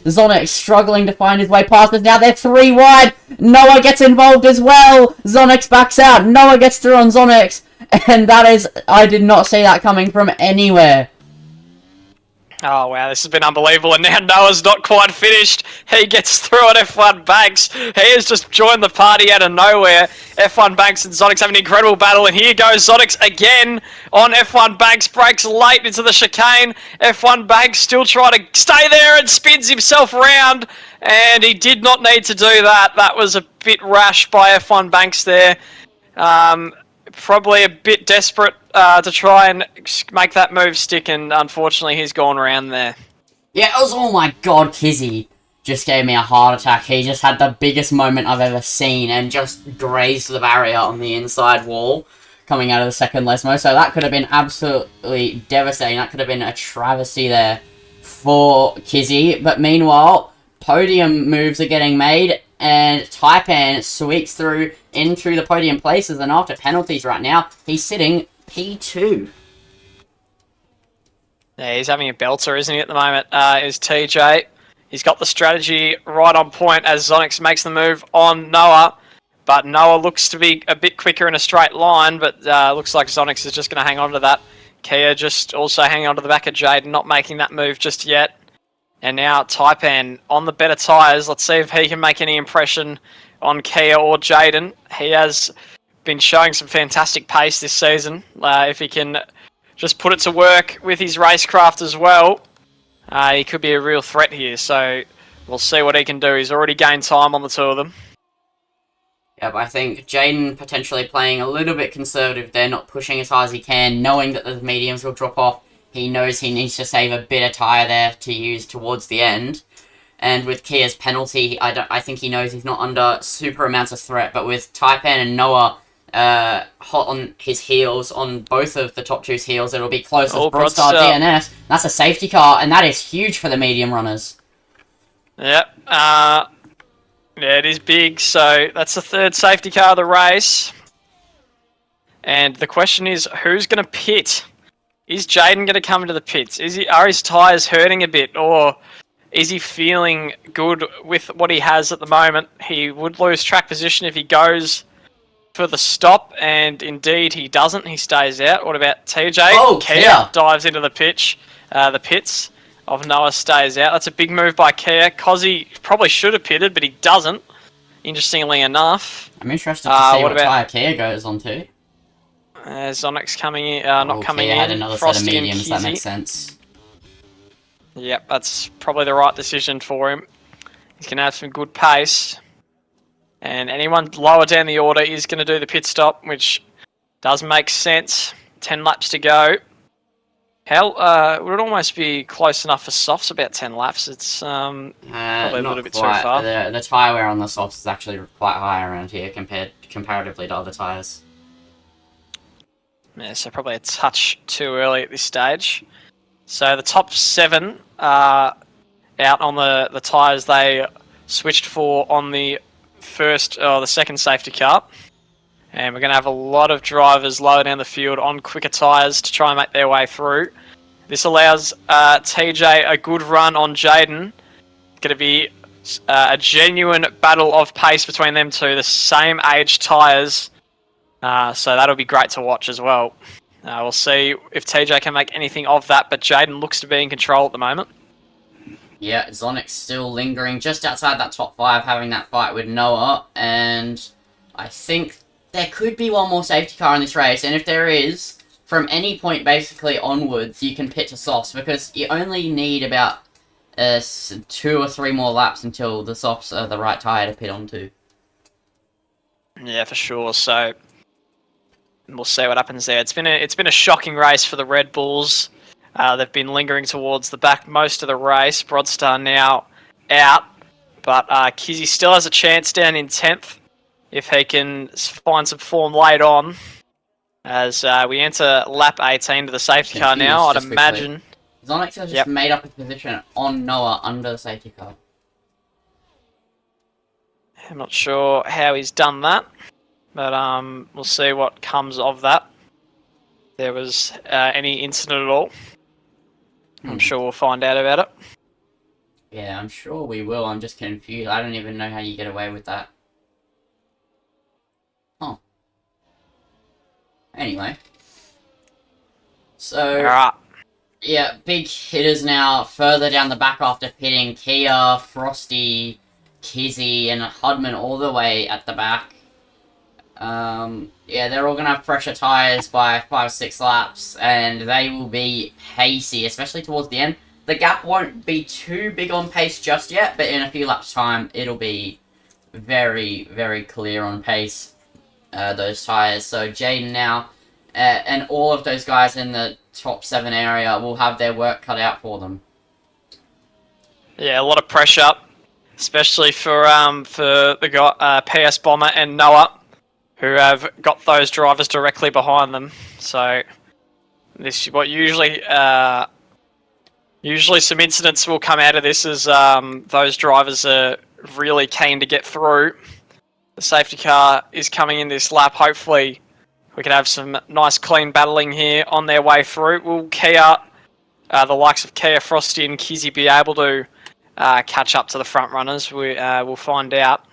Zonix struggling to find his way past us. Now they're 3 wide, Noah gets involved as well, Zonix backs out, Noah gets through on Zonix, and that is, I did not see that coming from anywhere. Oh wow, this has been unbelievable, and now Noah's not quite finished. He gets through on F1 Banks. He has just joined the party out of nowhere. F1 Banks and Zonix have an incredible battle, and here goes Zonix again on F1 Banks. Breaks late into the chicane. F1 Banks still trying to stay there and spins himself around, and he did not need to do that. That was a bit rash by F1 Banks there. Probably a bit desperate to try and make that move stick, and unfortunately he's gone around there. Yeah, it was, oh my god, Kizzy just gave me a heart attack. He just had the biggest moment I've ever seen and just grazed the barrier on the inside wall coming out of the second Lesmo. So that could have been absolutely devastating. That could have been a travesty there for Kizzy. But meanwhile, podium moves are getting made, and Taipan sweeps through into the podium places, and after penalties right now, he's sitting P2. Yeah, he's having a belter, isn't he, at the moment, is TJ. He's got the strategy right on point as Zonix makes the move on Noah, but Noah looks to be a bit quicker in a straight line, but looks like Zonix is just going to hang on to that. Kia just also hanging on to the back of Jade, not making that move just yet. And now Taipan on the better tyres. Let's see if he can make any impression on Kia or Jaden. He has been showing some fantastic pace this season. If he can just put it to work with his racecraft as well, he could be a real threat here. So we'll see what he can do. He's already gained time on the two of them. Yep, I think Jaden potentially playing a little bit conservative there, not pushing as hard as he can, knowing that the mediums will drop off. He knows he needs to save a bit of tyre there to use towards the end. And with Kia's penalty, I think he knows he's not under super amounts of threat. But with Taipan and Noah hot on his heels, on both of the top two's heels, it'll be close as Broadstar DNS. That's a safety car, and that is huge for the medium runners. Yep. Yeah, it is big. So that's the third safety car of the race. And the question is, who's going to pit? Is Jaden going to come into the pits? Are his tyres hurting a bit, or is he feeling good with what he has at the moment? He would lose track position if he goes for the stop, and indeed he doesn't. He stays out. What about TJ? Oh, Kia dives into the pits of Noah, stays out. That's a big move by Kia. Cozzy probably should have pitted, but he doesn't, interestingly enough. I'm interested to see what tyre Kia goes on to. Zonix coming in, not coming in. Had another Frosty set of mediums, and that makes sense. Yep, that's probably the right decision for him. He's going to have some good pace. And anyone lower down the order is going to do the pit stop, which does make sense. 10 laps to go. Hell, would it almost be close enough for softs, about 10 laps? It's probably a little bit quite. too far. The tyre wear on the softs is actually quite high around here comparatively to other tyres. Yeah, so probably a touch too early at this stage. So the top 7 are out on the tyres they switched for on the second safety car. And we're going to have a lot of drivers lower down the field on quicker tyres to try and make their way through. This allows TJ a good run on Jaden. It's going to be a genuine battle of pace between them two, the same age tyres. So that'll be great to watch as well. We'll see if TJ can make anything of that, but Jaden looks to be in control at the moment. Yeah, Zonix still lingering just outside that top 5, having that fight with Noah, and I think there could be one more safety car in this race, and if there is, from any point basically onwards, you can pit to softs, because you only need about 2 or 3 more laps until the softs are the right tyre to pit onto. Yeah, for sure. So we'll see what happens there. It's been a shocking race for the Red Bulls. They've been lingering towards the back most of the race. Broadstar now out, but Kizzy still has a chance down in 10th if he can find some form late on. As we enter lap 18 to the safety car now, I'd imagine. Zonix has just made up a position on Noah under the safety car. I'm not sure how he's done that, but we'll see what comes of that. If there was any incident at all. I'm sure we'll find out about it. Yeah, I'm sure we will. I'm just confused. I don't even know how you get away with that. Huh. Anyway. So... Alright. Yeah, big hitters now further down the back after pitting. Kia, Frosty, Kizzy, and Hudman all the way at the back. Yeah, they're all going to have fresher tyres by 5 or 6 laps, and they will be pacey, especially towards the end. The gap won't be too big on pace just yet, but in a few laps' time, it'll be very, very clear on pace, those tyres. So Jaden now, and all of those guys in the top 7 area will have their work cut out for them. Yeah, a lot of pressure, especially for the guy, PS Bomber and Noah, who have got those drivers directly behind them. So this is what usually some incidents will come out of this, as those drivers are really keen to get through. The safety car is coming in this lap. Hopefully we can have some nice clean battling here on their way through. Will Kia, the likes of Kia, Frosty and Kizzy, be able to catch up to the front runners? We'll find out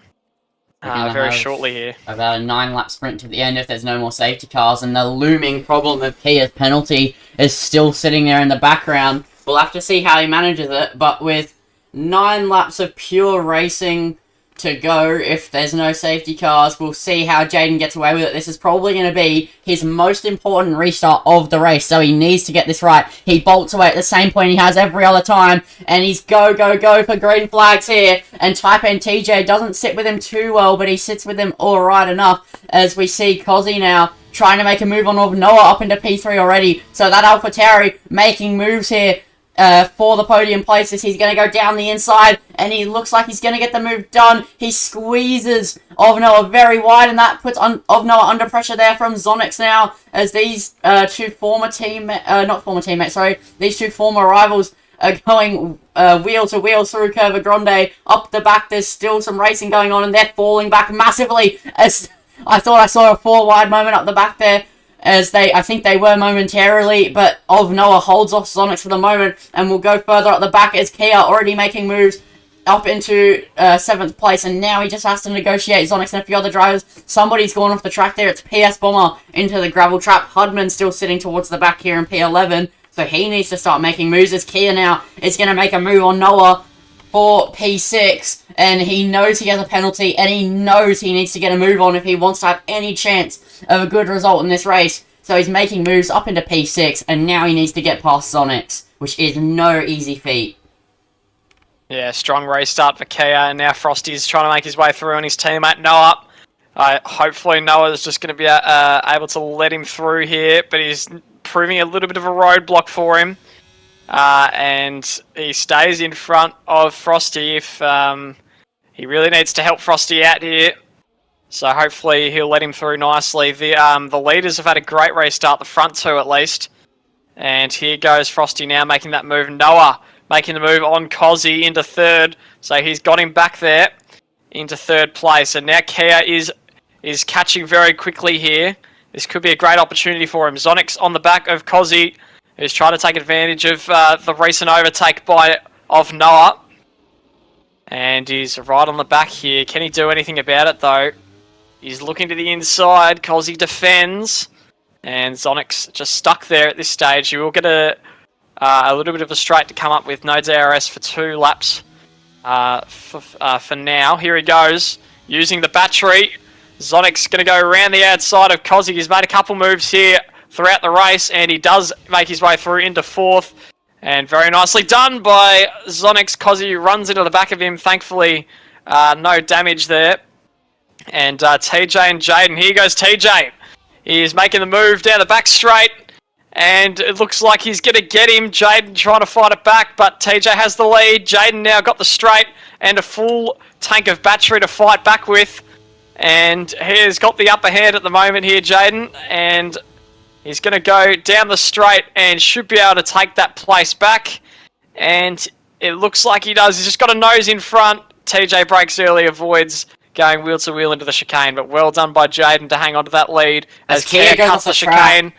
very shortly here. About a 9-lap sprint to the end if there's no more safety cars, and the looming problem of Kia's penalty is still sitting there in the background. We'll have to see how he manages it, but with 9 laps of pure racing to go, if there's no safety cars, we'll see how Jaden gets away with it. This is probably going to be his most important restart of the race, so he needs to get this right. He bolts away at the same point he has every other time, and he's go, go, go for green flags here, and Type N TJ doesn't sit with him too well, but he sits with him alright enough, as we see Cozzy now trying to make a move on Noah up into P3 already. So that AlphaTauri making moves here for the podium places. He's going to go down the inside, and he looks like he's going to get the move done. He squeezes Noah very wide, and that puts Noah under pressure there from Zonix now, as these two former these two former rivals are going wheel to wheel through Curva Grande. Up the back, there's still some racing going on, and they're falling back massively, as I thought I saw a 4-wide moment up the back there, as I think they were momentarily, but Noah holds off Zonix for the moment, and will go further up the back as Kia already making moves up into 7th place, and now he just has to negotiate Zonix and a few other drivers. Somebody's gone off the track there. It's PS Bomber into the gravel trap. Hudman still sitting towards the back here in P11, so he needs to start making moves, as Kia now is going to make a move on Noah for P6, and he knows he has a penalty, and he knows he needs to get a move on if he wants to have any chance of a good result in this race. So he's making moves up into P6, and now he needs to get past Zonix, which is no easy feat. Yeah, strong race start for Kia, and now Frosty's trying to make his way through on his teammate Noah. Hopefully Noah is just going to be able to let him through here, but he's proving a little bit of a roadblock for him. And he stays in front of Frosty if he really needs to help Frosty out here. So hopefully he'll let him through nicely. The leaders have had a great race start, the front two at least. And here goes Frosty now making that move. Noah making the move on Cozzy into 3rd. So he's got him back there into 3rd place. And now Kia is catching very quickly here. This could be a great opportunity for him. Zonix on the back of Cozzy, who's trying to take advantage of the recent overtake of Noah. And he's right on the back here. Can he do anything about it, though? He's looking to the inside. Cozzy defends. And Zonix just stuck there at this stage. You will get a little bit of a straight to come up with. No DRS for 2 laps for now. Here he goes, using the battery. Zonic's going to go around the outside of Kozzy. He's made a couple moves here throughout the race, and he does make his way through into 4th. And very nicely done by Zonic's. Kozzy runs into the back of him. Thankfully, no damage there. And TJ and Jaden. Here goes TJ. He's making the move down the back straight. And it looks like he's going to get him. Jaden trying to fight it back, but TJ has the lead. Jaden now got the straight and a full tank of battery to fight back with. And he's got the upper hand at the moment here, Jaden. And he's going to go down the straight and should be able to take that place back. And it looks like he does. He's just got a nose in front. TJ breaks early, avoids going wheel to wheel into the chicane. But well done by Jaden to hang on to that lead as Kia cuts the chicane.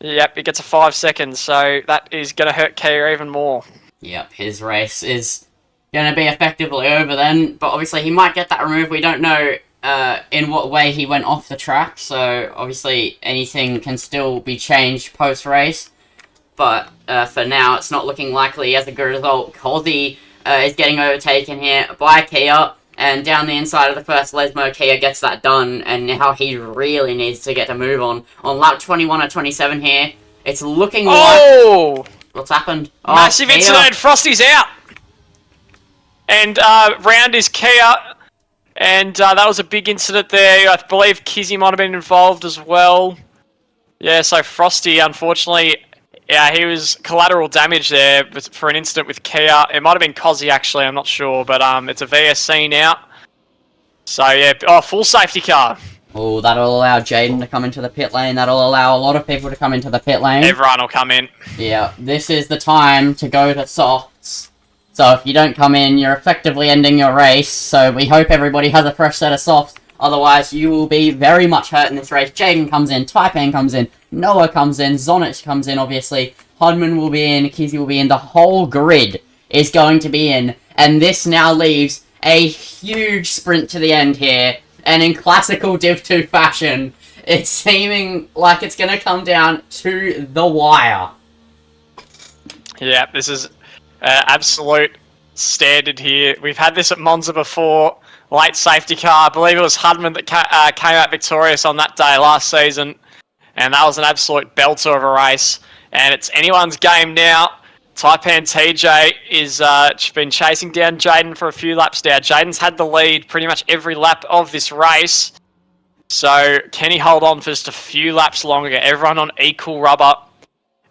Yep, he gets a 5 seconds, so that is going to hurt Kia even more. Yep, his race is going to be effectively over then, but obviously he might get that removed. We don't know in what way he went off the track, so obviously anything can still be changed post-race. But for now, it's not looking likely as a good result. Kozzy is getting overtaken here by Kia, and down the inside of the first Lesmo, Kia gets that done, and now he really needs to get a move on. On lap 21 or 27 here, it's looking like... What's happened? Oh, massive incident, Frosty's out! And round is Kia, and that was a big incident there. I believe Kizzy might have been involved as well. Yeah, so Frosty, unfortunately, yeah, he was collateral damage there for an incident with Kia. It might have been Kozzy, actually, I'm not sure, but it's a VSC now. So, yeah, full safety car. Oh, that'll allow Jaden to come into the pit lane. That'll allow a lot of people to come into the pit lane. Everyone will come in. Yeah, this is the time to go to softs. So if you don't come in, you're effectively ending your race. So we hope everybody has a fresh set of softs. Otherwise, you will be very much hurt in this race. Jaden comes in, Taipan comes in, Noah comes in, Zonich comes in, obviously. Hodman will be in, Kizzy will be in. The whole grid is going to be in. And this now leaves a huge sprint to the end here. And in classical Div 2 fashion, it's seeming like it's going to come down to the wire. Yeah, this is absolute standard here. We've had this at Monza before. Late safety car. I believe it was Hudman that came out victorious on that day last season. And that was an absolute belter of a race. And it's anyone's game now. Taipan TJ is been chasing down Jaden for a few laps now. Jaden's had the lead pretty much every lap of this race. So can he hold on for just a few laps longer? Everyone on equal rubber.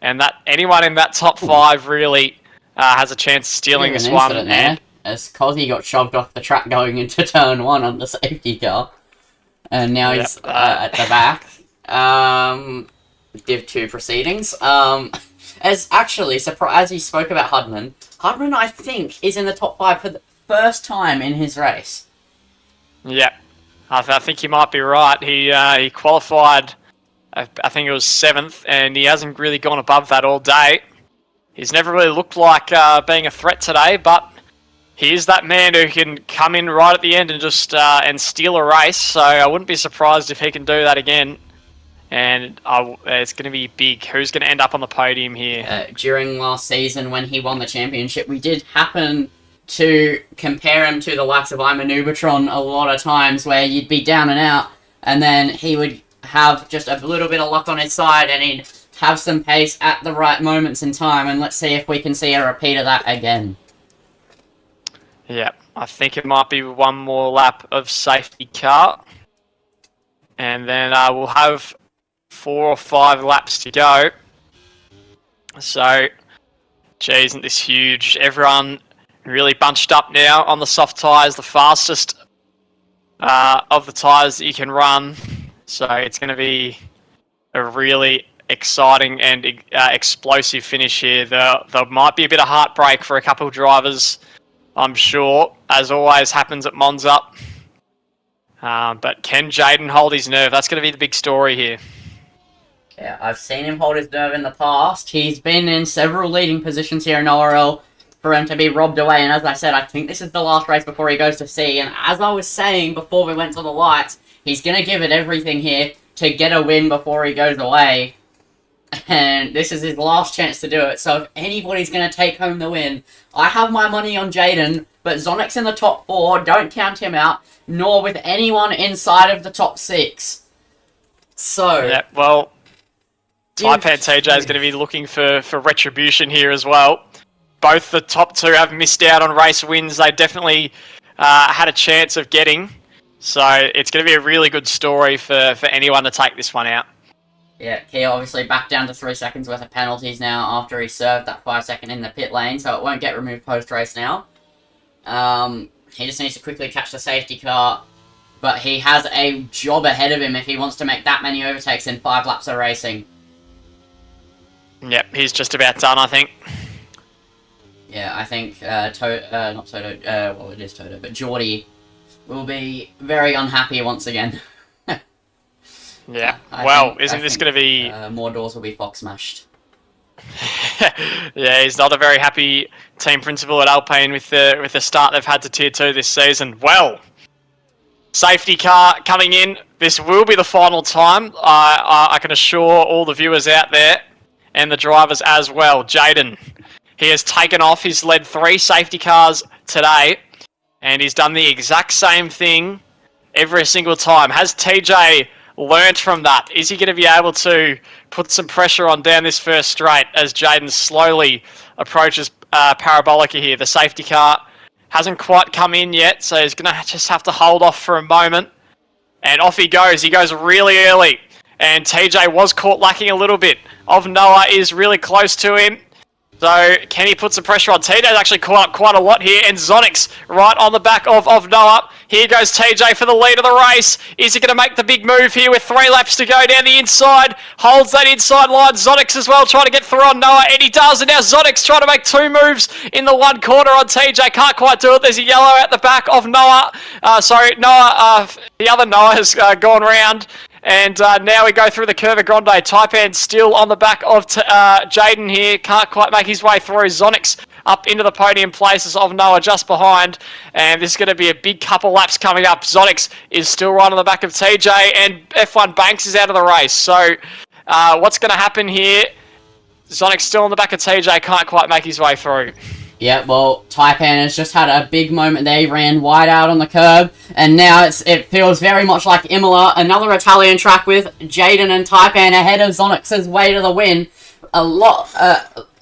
And that anyone in that top 5 really has a chance of stealing this one. And as Kozzy got shoved off the track going into turn 1 on the safety car. And now he's at the back. Div 2 proceedings. As actually, as he spoke about Hudman, I think, is in the top 5 for the first time in his race. Yeah, I think you might be right. He qualified, I think it was 7th, and he hasn't really gone above that all day. He's never really looked like being a threat today, but he is that man who can come in right at the end and just and steal a race. So I wouldn't be surprised if he can do that again. And it's going to be big. Who's going to end up on the podium here? During last season, when he won the championship, we did happen to compare him to the likes of Imanubatron a lot of times, where you'd be down and out, and then he would have just a little bit of luck on his side, and he'd have some pace at the right moments in time. And let's see if we can see a repeat of that again. Yeah, I think it might be one more lap of safety car. And then we'll have 4 or 5 laps to go. So, gee, isn't this huge? Everyone really bunched up now on the soft tyres, the fastest of the tyres that you can run. So it's going to be a really exciting and explosive finish here. There might be a bit of heartbreak for a couple of drivers, I'm sure, as always happens at Monza. But can Jaden hold his nerve? That's going to be the big story here. Yeah, I've seen him hold his nerve in the past. He's been in several leading positions here in ORL for him to be robbed away. And as I said, I think this is the last race before he goes to C. And as I was saying before we went to the lights, he's going to give it everything here to get a win before he goes away. And this is his last chance to do it. So if anybody's going to take home the win, I have my money on Jaden, but Zonic's in the top 4, don't count him out, nor with anyone inside of the top 6. So... Yeah, well, Taipan TJ is going to be looking for retribution here as well. Both the top 2 have missed out on race wins they definitely had a chance of getting. So it's going to be a really good story for anyone to take this one out. Yeah, Kia obviously back down to 3 seconds worth of penalties now after he served that 5 second in the pit lane, so it won't get removed post-race now. He just needs to quickly catch the safety car, but he has a job ahead of him if he wants to make that many overtakes in 5 laps of racing. Yep, he's just about done, I think. Yeah, I think not Toto, well it is Toto, but Geordie will be very unhappy once again. Yeah, isn't this going to be... more doors will be Fox smashed. Yeah, he's not a very happy team principal at Alpine with the start they've had to Tier 2 this season. Well, safety car coming in. This will be the final time. I can assure all the viewers out there and the drivers as well. Jaden, he has taken off. He's led 3 safety cars today, and he's done the exact same thing every single time. Has TJ learnt from that? Is he going to be able to put some pressure on down this first straight as Jaden slowly approaches Parabolica here? The safety car hasn't quite come in yet, so he's going to just have to hold off for a moment. And off he goes. He goes really early. And TJ was caught lacking a little bit. Of Noah is really close to him. So, can he put some pressure on? TJ's actually caught up quite a lot here, and Zonic's right on the back of Noah. Here goes TJ for the lead of the race. Is he going to make the big move here with 3 laps to go down the inside? Holds that inside line. Zonic's as well trying to get through on Noah, and he does. And now Zonic's trying to make 2 moves in the one corner on TJ. Can't quite do it. There's a yellow at the back of Noah. The other Noah has gone round. And now we go through the Curva Grande. Taipan still on the back of Jaden here. Can't quite make his way through. Zonic's up into the podium places of Noah just behind. And this is going to be a big couple laps coming up. Zonic's is still right on the back of TJ. And F1 Banks is out of the race. So what's going to happen here? Zonic's still on the back of TJ. Can't quite make his way through. Yeah, well, Taipan has just had a big moment there. He ran wide out on the curb, and now it feels very much like Imola, another Italian track with Jaden and Taipan ahead of Zonic's way to the win. A lot,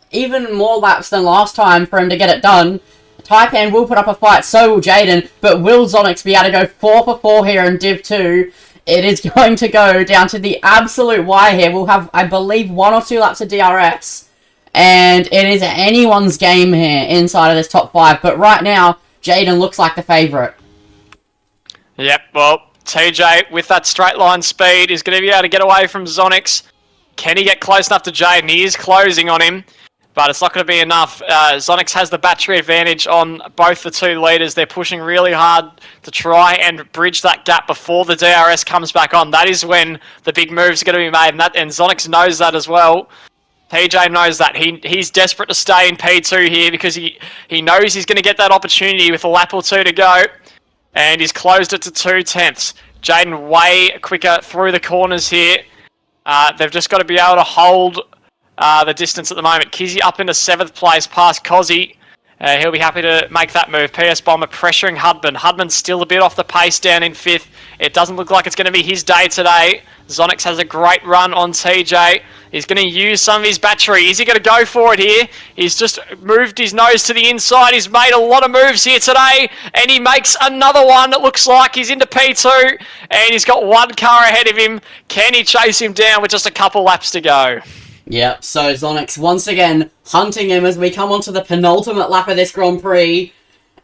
even more laps than last time for him to get it done. Taipan will put up a fight, so will Jaden, but will Zonic's be able to go 4 for 4 here in Div 2? It is going to go down to the absolute wire here. We'll have, I believe, 1 or 2 laps of DRS. And it is anyone's game here inside of this top 5. But right now, Jaden looks like the favourite. Yep, well, TJ, with that straight line speed, is going to be able to get away from Zonic's. Can he get close enough to Jaden? He is closing on him, but it's not going to be enough. Zonic's has the battery advantage on both the 2 leaders. They're pushing really hard to try and bridge that gap before the DRS comes back on. That is when the big moves are going to be made, and Zonic's knows that as well. TJ knows that. He's desperate to stay in P2 here because he knows he's going to get that opportunity with a lap or 2 to go. And he's closed it to 2/10. Jaden way quicker through the corners here. They've just got to be able to hold the distance at the moment. Kizzy up into 7th place past Cozzy. He'll be happy to make that move. PS Bomber pressuring Hudman. Hudman's still a bit off the pace down in 5th. It doesn't look like it's going to be his day today. Zonic's has a great run on TJ. He's going to use some of his battery. Is he going to go for it here? He's just moved his nose to the inside. He's made a lot of moves here today. And he makes another one. It looks like he's into P2. And he's got 1 car ahead of him. Can he chase him down with just a couple laps to go? Yep, so Zonic's once again hunting him as we come onto the penultimate lap of this Grand Prix.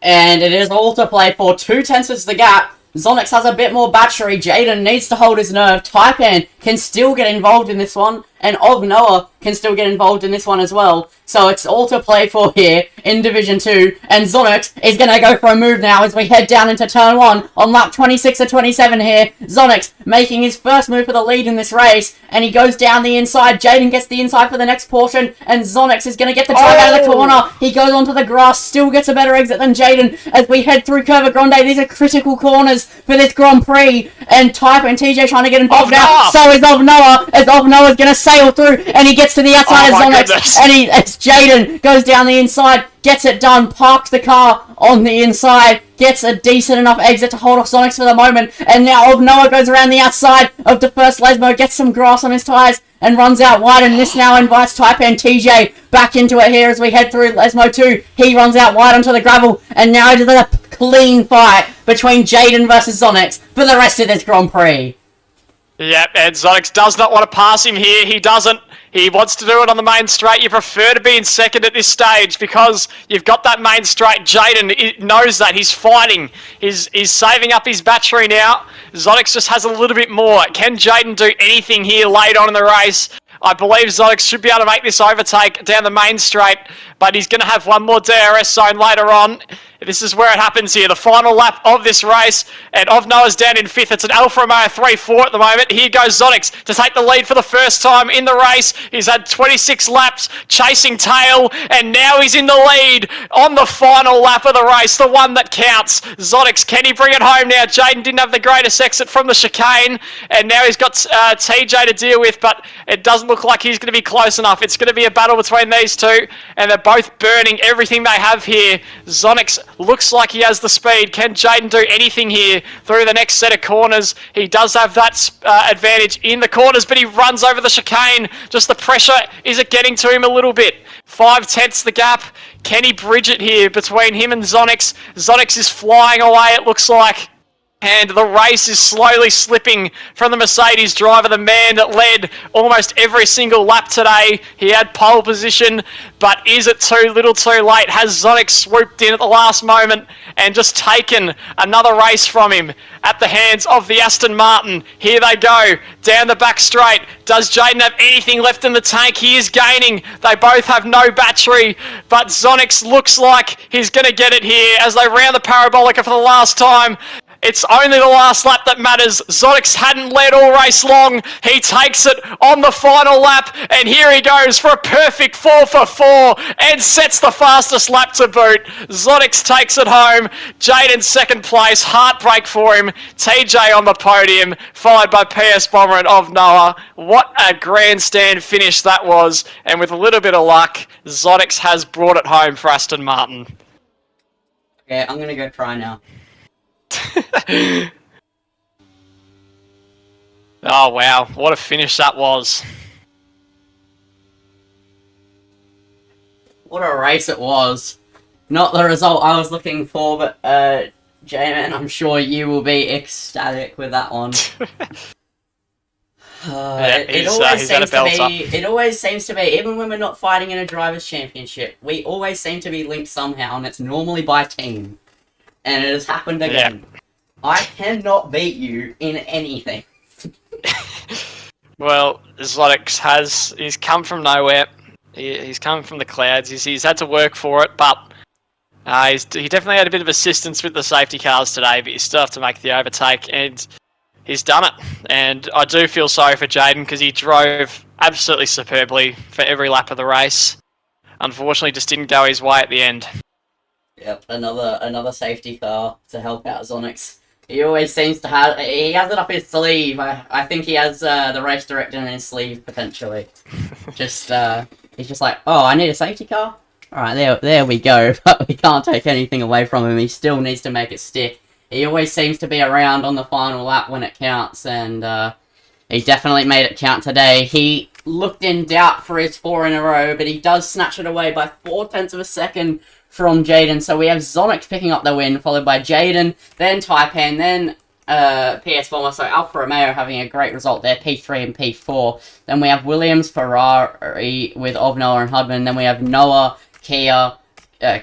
And it is all to play for. 2/10 is the gap. Zonic's has a bit more battery. Jaden needs to hold his nerve. Taipan can still get involved in this one. And Noah can still get involved in this one as well. So it's all to play for here in Division 2. And Zonix is going to go for a move now as we head down into Turn 1 on lap 26 or 27 here. Zonix making his first move for the lead in this race. And he goes down the inside. Jaden gets the inside for the next portion. And Zonix is going to get the drive out of the corner. He goes onto the grass. Still gets a better exit than Jaden as we head through Curva Grande. These are critical corners for this Grand Prix. And Type and TJ trying to get involved now. So is Noah. As Noah's going to sail through, and he gets to the outside of Zonex, and it's Jaden goes down the inside, gets it done, parks the car on the inside, gets a decent enough exit to hold off Zonix for the moment, and now Noah goes around the outside of the first Lesmo, gets some grass on his tyres, and runs out wide, and this now invites Taipan TJ back into it here as we head through Lesmo 2. He runs out wide onto the gravel, and now it is a clean fight between Jaden versus Zonix for the rest of this Grand Prix. Yep, and Zonix does not want to pass him here. He doesn't. He wants to do it on the main straight. You prefer to be in second at this stage because you've got that main straight. Jaden knows that. He's fighting. He's saving up his battery now. Zonix just has a little bit more. Can Jaden do anything here late on in the race? I believe Zonix should be able to make this overtake down the main straight, but he's going to have one more DRS zone later on. This is where it happens here, the final lap of this race, and Noah's down in 5th. It's an Alfa Romeo 3-4 at the moment. Here goes Zonix to take the lead for the first time in the race. He's had 26 laps chasing tail, and now he's in the lead on the final lap of the race, the one that counts. Zonix, can he bring it home now? Jaden didn't have the greatest exit from the chicane, and now he's got TJ to deal with, but it doesn't look like he's going to be close enough. It's going to be a battle between these two, and they're both burning everything they have here. Zonix looks like he has the speed. Can Jaden do anything here through the next set of corners? He does have that advantage in the corners, but he runs over the chicane. Just the pressure, is it getting to him a little bit? 5/10 the gap. Can he bridge it here between him and Zonix? Zonix is flying away, it looks like. And the race is slowly slipping from the Mercedes driver, the man that led almost every single lap today. He had pole position, but is it too little too late? Has Zonix swooped in at the last moment and just taken another race from him at the hands of the Aston Martin? Here they go, down the back straight. Does Jaden have anything left in the tank? He is gaining. They both have no battery, but Zonix looks like he's going to get it here as they round the Parabolica for the last time. It's only the last lap that matters. Zonix hadn't led all race long. He takes it on the final lap, and here he goes for a perfect 4 for 4 and sets the fastest lap to boot. Zonix takes it home. Jaden second place. Heartbreak for him. TJ on the podium, followed by PS Bomber and Noah. What a grandstand finish that was, and with a little bit of luck, Zonix has brought it home for Aston Martin. Okay, I'm gonna go try now. Oh wow, what a finish that was. What a race it was. Not the result I was looking for, but J-Man, I'm sure you will be ecstatic with that one. It always seems to be, even when we're not fighting in a driver's championship, we always seem to be linked somehow, and it's normally by team. And it has happened again. Yeah. I cannot beat you in anything. Well, Zonix he's come from nowhere. He's come from the clouds. He's had to work for it, but he definitely had a bit of assistance with the safety cars today, but you still have to make the overtake, and he's done it. And I do feel sorry for Jaden because he drove absolutely superbly for every lap of the race. Unfortunately, just didn't go his way at the end. Yep, another safety car to help out Zonix. He always seems to have... He has it up his sleeve. I think he has the race director in his sleeve, potentially. He's just like, oh, I need a safety car? Alright, there we go. But we can't take anything away from him. He still needs to make it stick. He always seems to be around on the final lap when it counts, and he definitely made it count today. He looked in doubt for his 4 in a row, but he does snatch it away by 0.4 of a second from Jaden. So we have Zonix picking up the win, followed by Jaden, then Taipan, then PS Bomber. So Alfa Romeo having a great result there, P3 and P4. Then we have Williams, Ferrari with Noah and Hudman. Then we have Noah, Kia,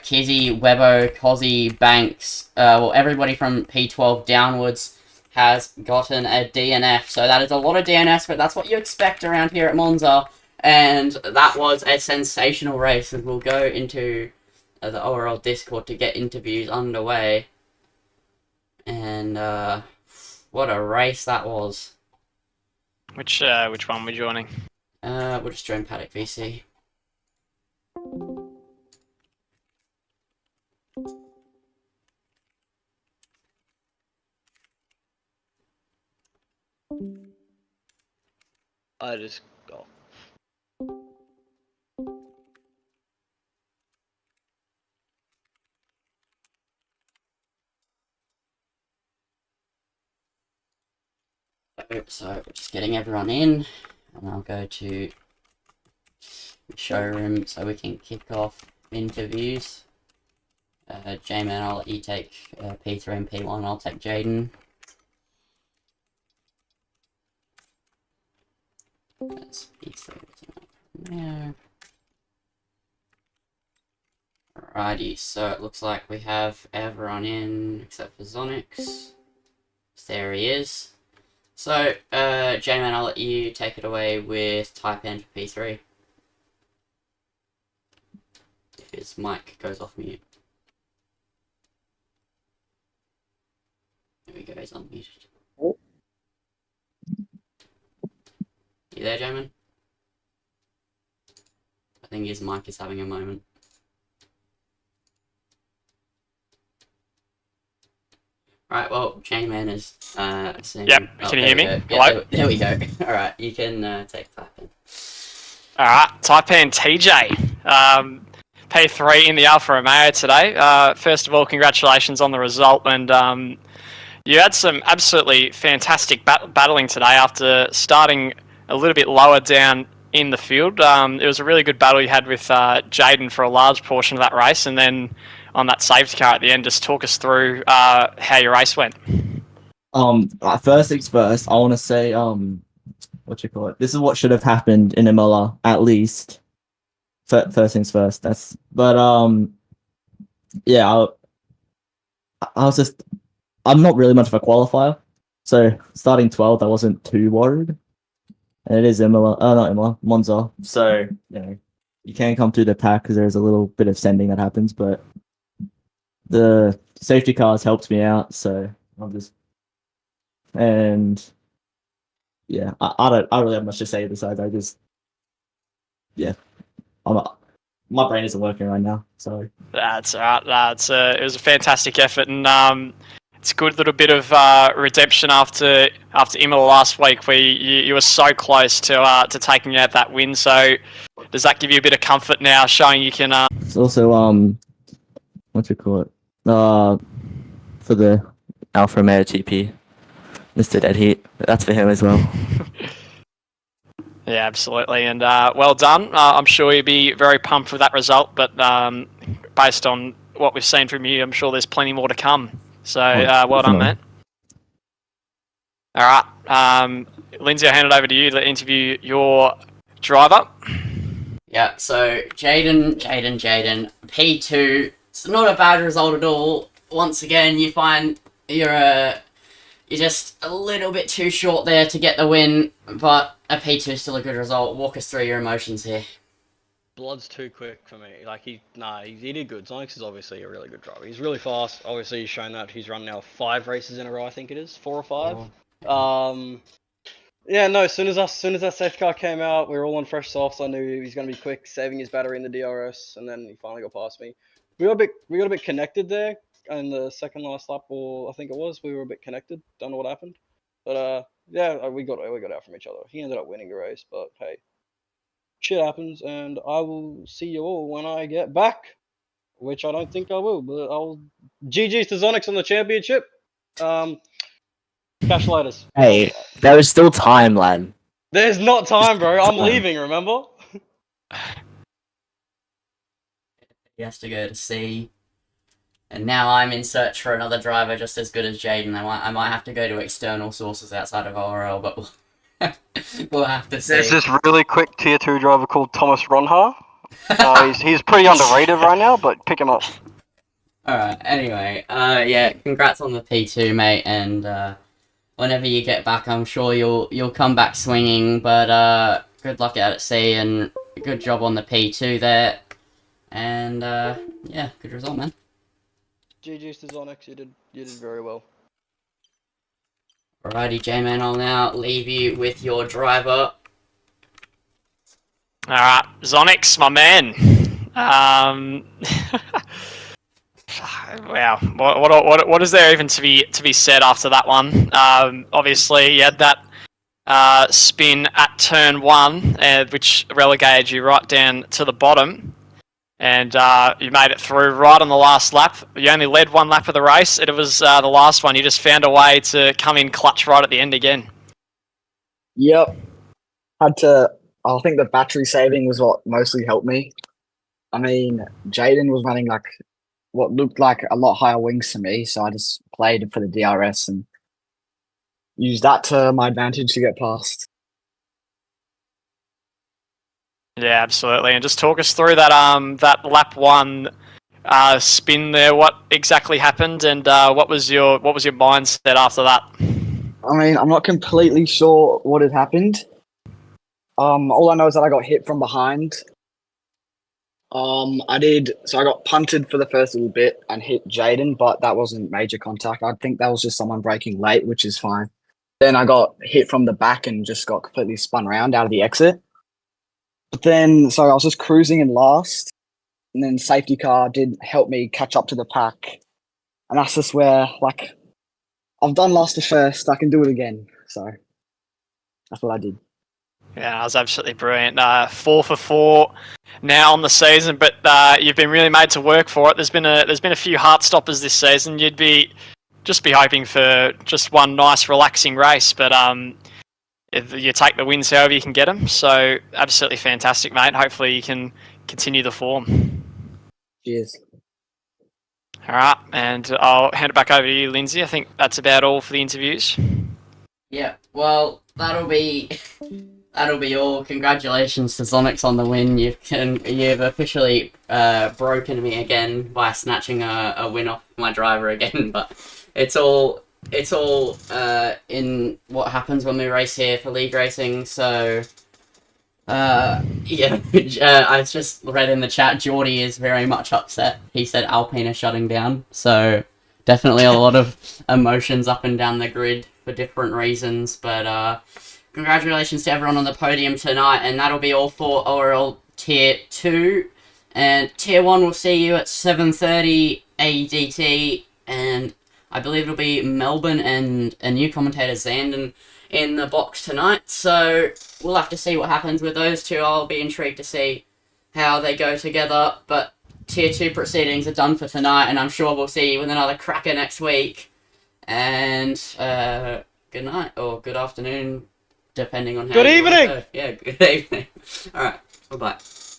Kizzy, Webbo, Cozzy, Banks. Everybody from P12 downwards has gotten a DNF. So that is a lot of DNFs, but that's what you expect around here at Monza. And that was a sensational race, and we'll go into the ORL Discord to get interviews underway. And what a race that was. Which one we're joining? We'll just join Paddock VC. I just go. So we're just getting everyone in, and I'll go to the showroom so we can kick off interviews. J-Man, I'll let you take P3 and P1, I'll take Jaden. That's P3 there. Alrighty, so it looks like we have everyone in except for Zonix. There he is. So, J-Man, I'll let you take it away with type N for P3. If his mic goes off mute. There we go, he's unmuted. You there, J-Man? I think his mic is having a moment. Alright, well, J-Man is saying... Yep, can you hear me? Hello? There we go. Alright, you can take type N. Alright, Taipan TJ. P3 in the Alfa Romeo today. First of all, congratulations on the result, and you had some absolutely fantastic battling today after starting a little bit lower down in the field. It was a really good battle you had with Jaden for a large portion of that race, and then on that safety car at the end, just talk us through how your race went. First things first, I want to say, this is what should have happened in Imola, at least. First things first. Yeah, I'm not really much of a qualifier, so starting 12th, I wasn't too worried. And it is Monza. So, you can come through the pack because there's a little bit of sending that happens, but the safety cars helped me out, so I don't really have much to say besides my brain isn't working right now. Sorry. That's alright. It was a fantastic effort, and it's a good little bit of redemption after Imola last week, where you were so close to taking out that win. So does that give you a bit of comfort now, showing you can? It's also for the Alfa Romeo GP, Mr. Dead Heat. That's for him as well. Yeah, absolutely, and well done. I'm sure you'll be very pumped with that result, but based on what we've seen from you, I'm sure there's plenty more to come. So well done, mate. All right, Lindsay, I'll hand it over to you to interview your driver. Yeah, so Jaden, P2. It's not a bad result at all. Once again, you find you're just a little bit too short there to get the win, but a P2 is still a good result. Walk us through your emotions here. Blood's too quick for me. He did good. Zonix is obviously a really good driver. He's really fast. Obviously, he's shown that. He's run now 5 races in a row, I think it is. 4 or 5. Oh. As soon as that safety car came out, we were all on fresh softs. I knew he was going to be quick, saving his battery in the DRS, and then he finally got past me. We got a bit connected there in the second last lap, or I think it was. We were a bit connected. Don't know what happened, but we got out from each other. He ended up winning the race, but hey, shit happens, and I will see you all when I get back, which I don't think I will, but I'll GG's to Zonix on the championship. Catch you later. Hey, there is still time, lad. There's not time, bro. I'm leaving, remember? He has to go to C. And now I'm in search for another driver just as good as Jaden. I might have to go to external sources outside of ORL, but we'll have to see. There's this really quick tier 2 driver called Thomas Ronha. He's pretty underrated right now, but pick him up. Alright, anyway, congrats on the P2, mate, and whenever you get back, I'm sure you'll come back swinging, but good luck out at C, and good job on the P2 there, and good result, man. GG's to Zonix, you did very well. Alrighty, J-Man, I'll now leave you with your driver. Alright, Zonix, my man. Wow, what is there even to be said after that one? Obviously, you had that spin at turn 1, which relegated you right down to the bottom, and you made it through right on the last lap. You only led 1 lap of the race, and it was the last one. You just found a way to come in clutch right at the end again. Yep. Had to. I think the battery saving was what mostly helped me. I mean, Jaden was running like what looked like a lot higher wings to me, so I just played for the DRS and used that to my advantage to get past. Yeah, absolutely. And just talk us through that lap one spin there. What exactly happened, and what was your mindset after that? I mean, I'm not completely sure what had happened. All I know is that I got hit from behind. I got punted for the first little bit and hit Jaden, but that wasn't major contact. I think that was just someone braking late, which is fine. Then I got hit from the back and just got completely spun around out of the exit. But then, so I was just cruising in last, and then safety car did help me catch up to the pack. And that's just where, like, I've done last to first, I can do it again. So that's what I did. Yeah, that was absolutely brilliant. 4 for 4 now on the season, but you've been really made to work for it. There's been a few heart stoppers this season. You'd be hoping for just one nice relaxing race, but you take the wins however you can get them. So absolutely fantastic, mate. Hopefully you can continue the form. Cheers. All right, and I'll hand it back over to you, Lindsay. I think that's about all for the interviews. Yeah, well, that'll be all. Congratulations to Zonix on the win. You've officially broken me again by snatching a win off my driver again. But it's all in what happens when we race here for league racing. So yeah, I just read in the chat. Geordie is very much upset. He said Alpine is shutting down. So definitely a lot of emotions up and down the grid for different reasons, but congratulations to everyone on the podium tonight, and that'll be all for ORL Tier 2, and Tier 1 will see you at 7:30 ADT, and I believe it'll be Melbourne and a new commentator, Zandon, in the box tonight, so we'll have to see what happens with those two. I'll be intrigued to see how they go together, but Tier 2 proceedings are done for tonight, and I'm sure we'll see you with another cracker next week. And good night or good afternoon, depending on how Good you wanna evening! go. Yeah, good evening. All right, bye bye.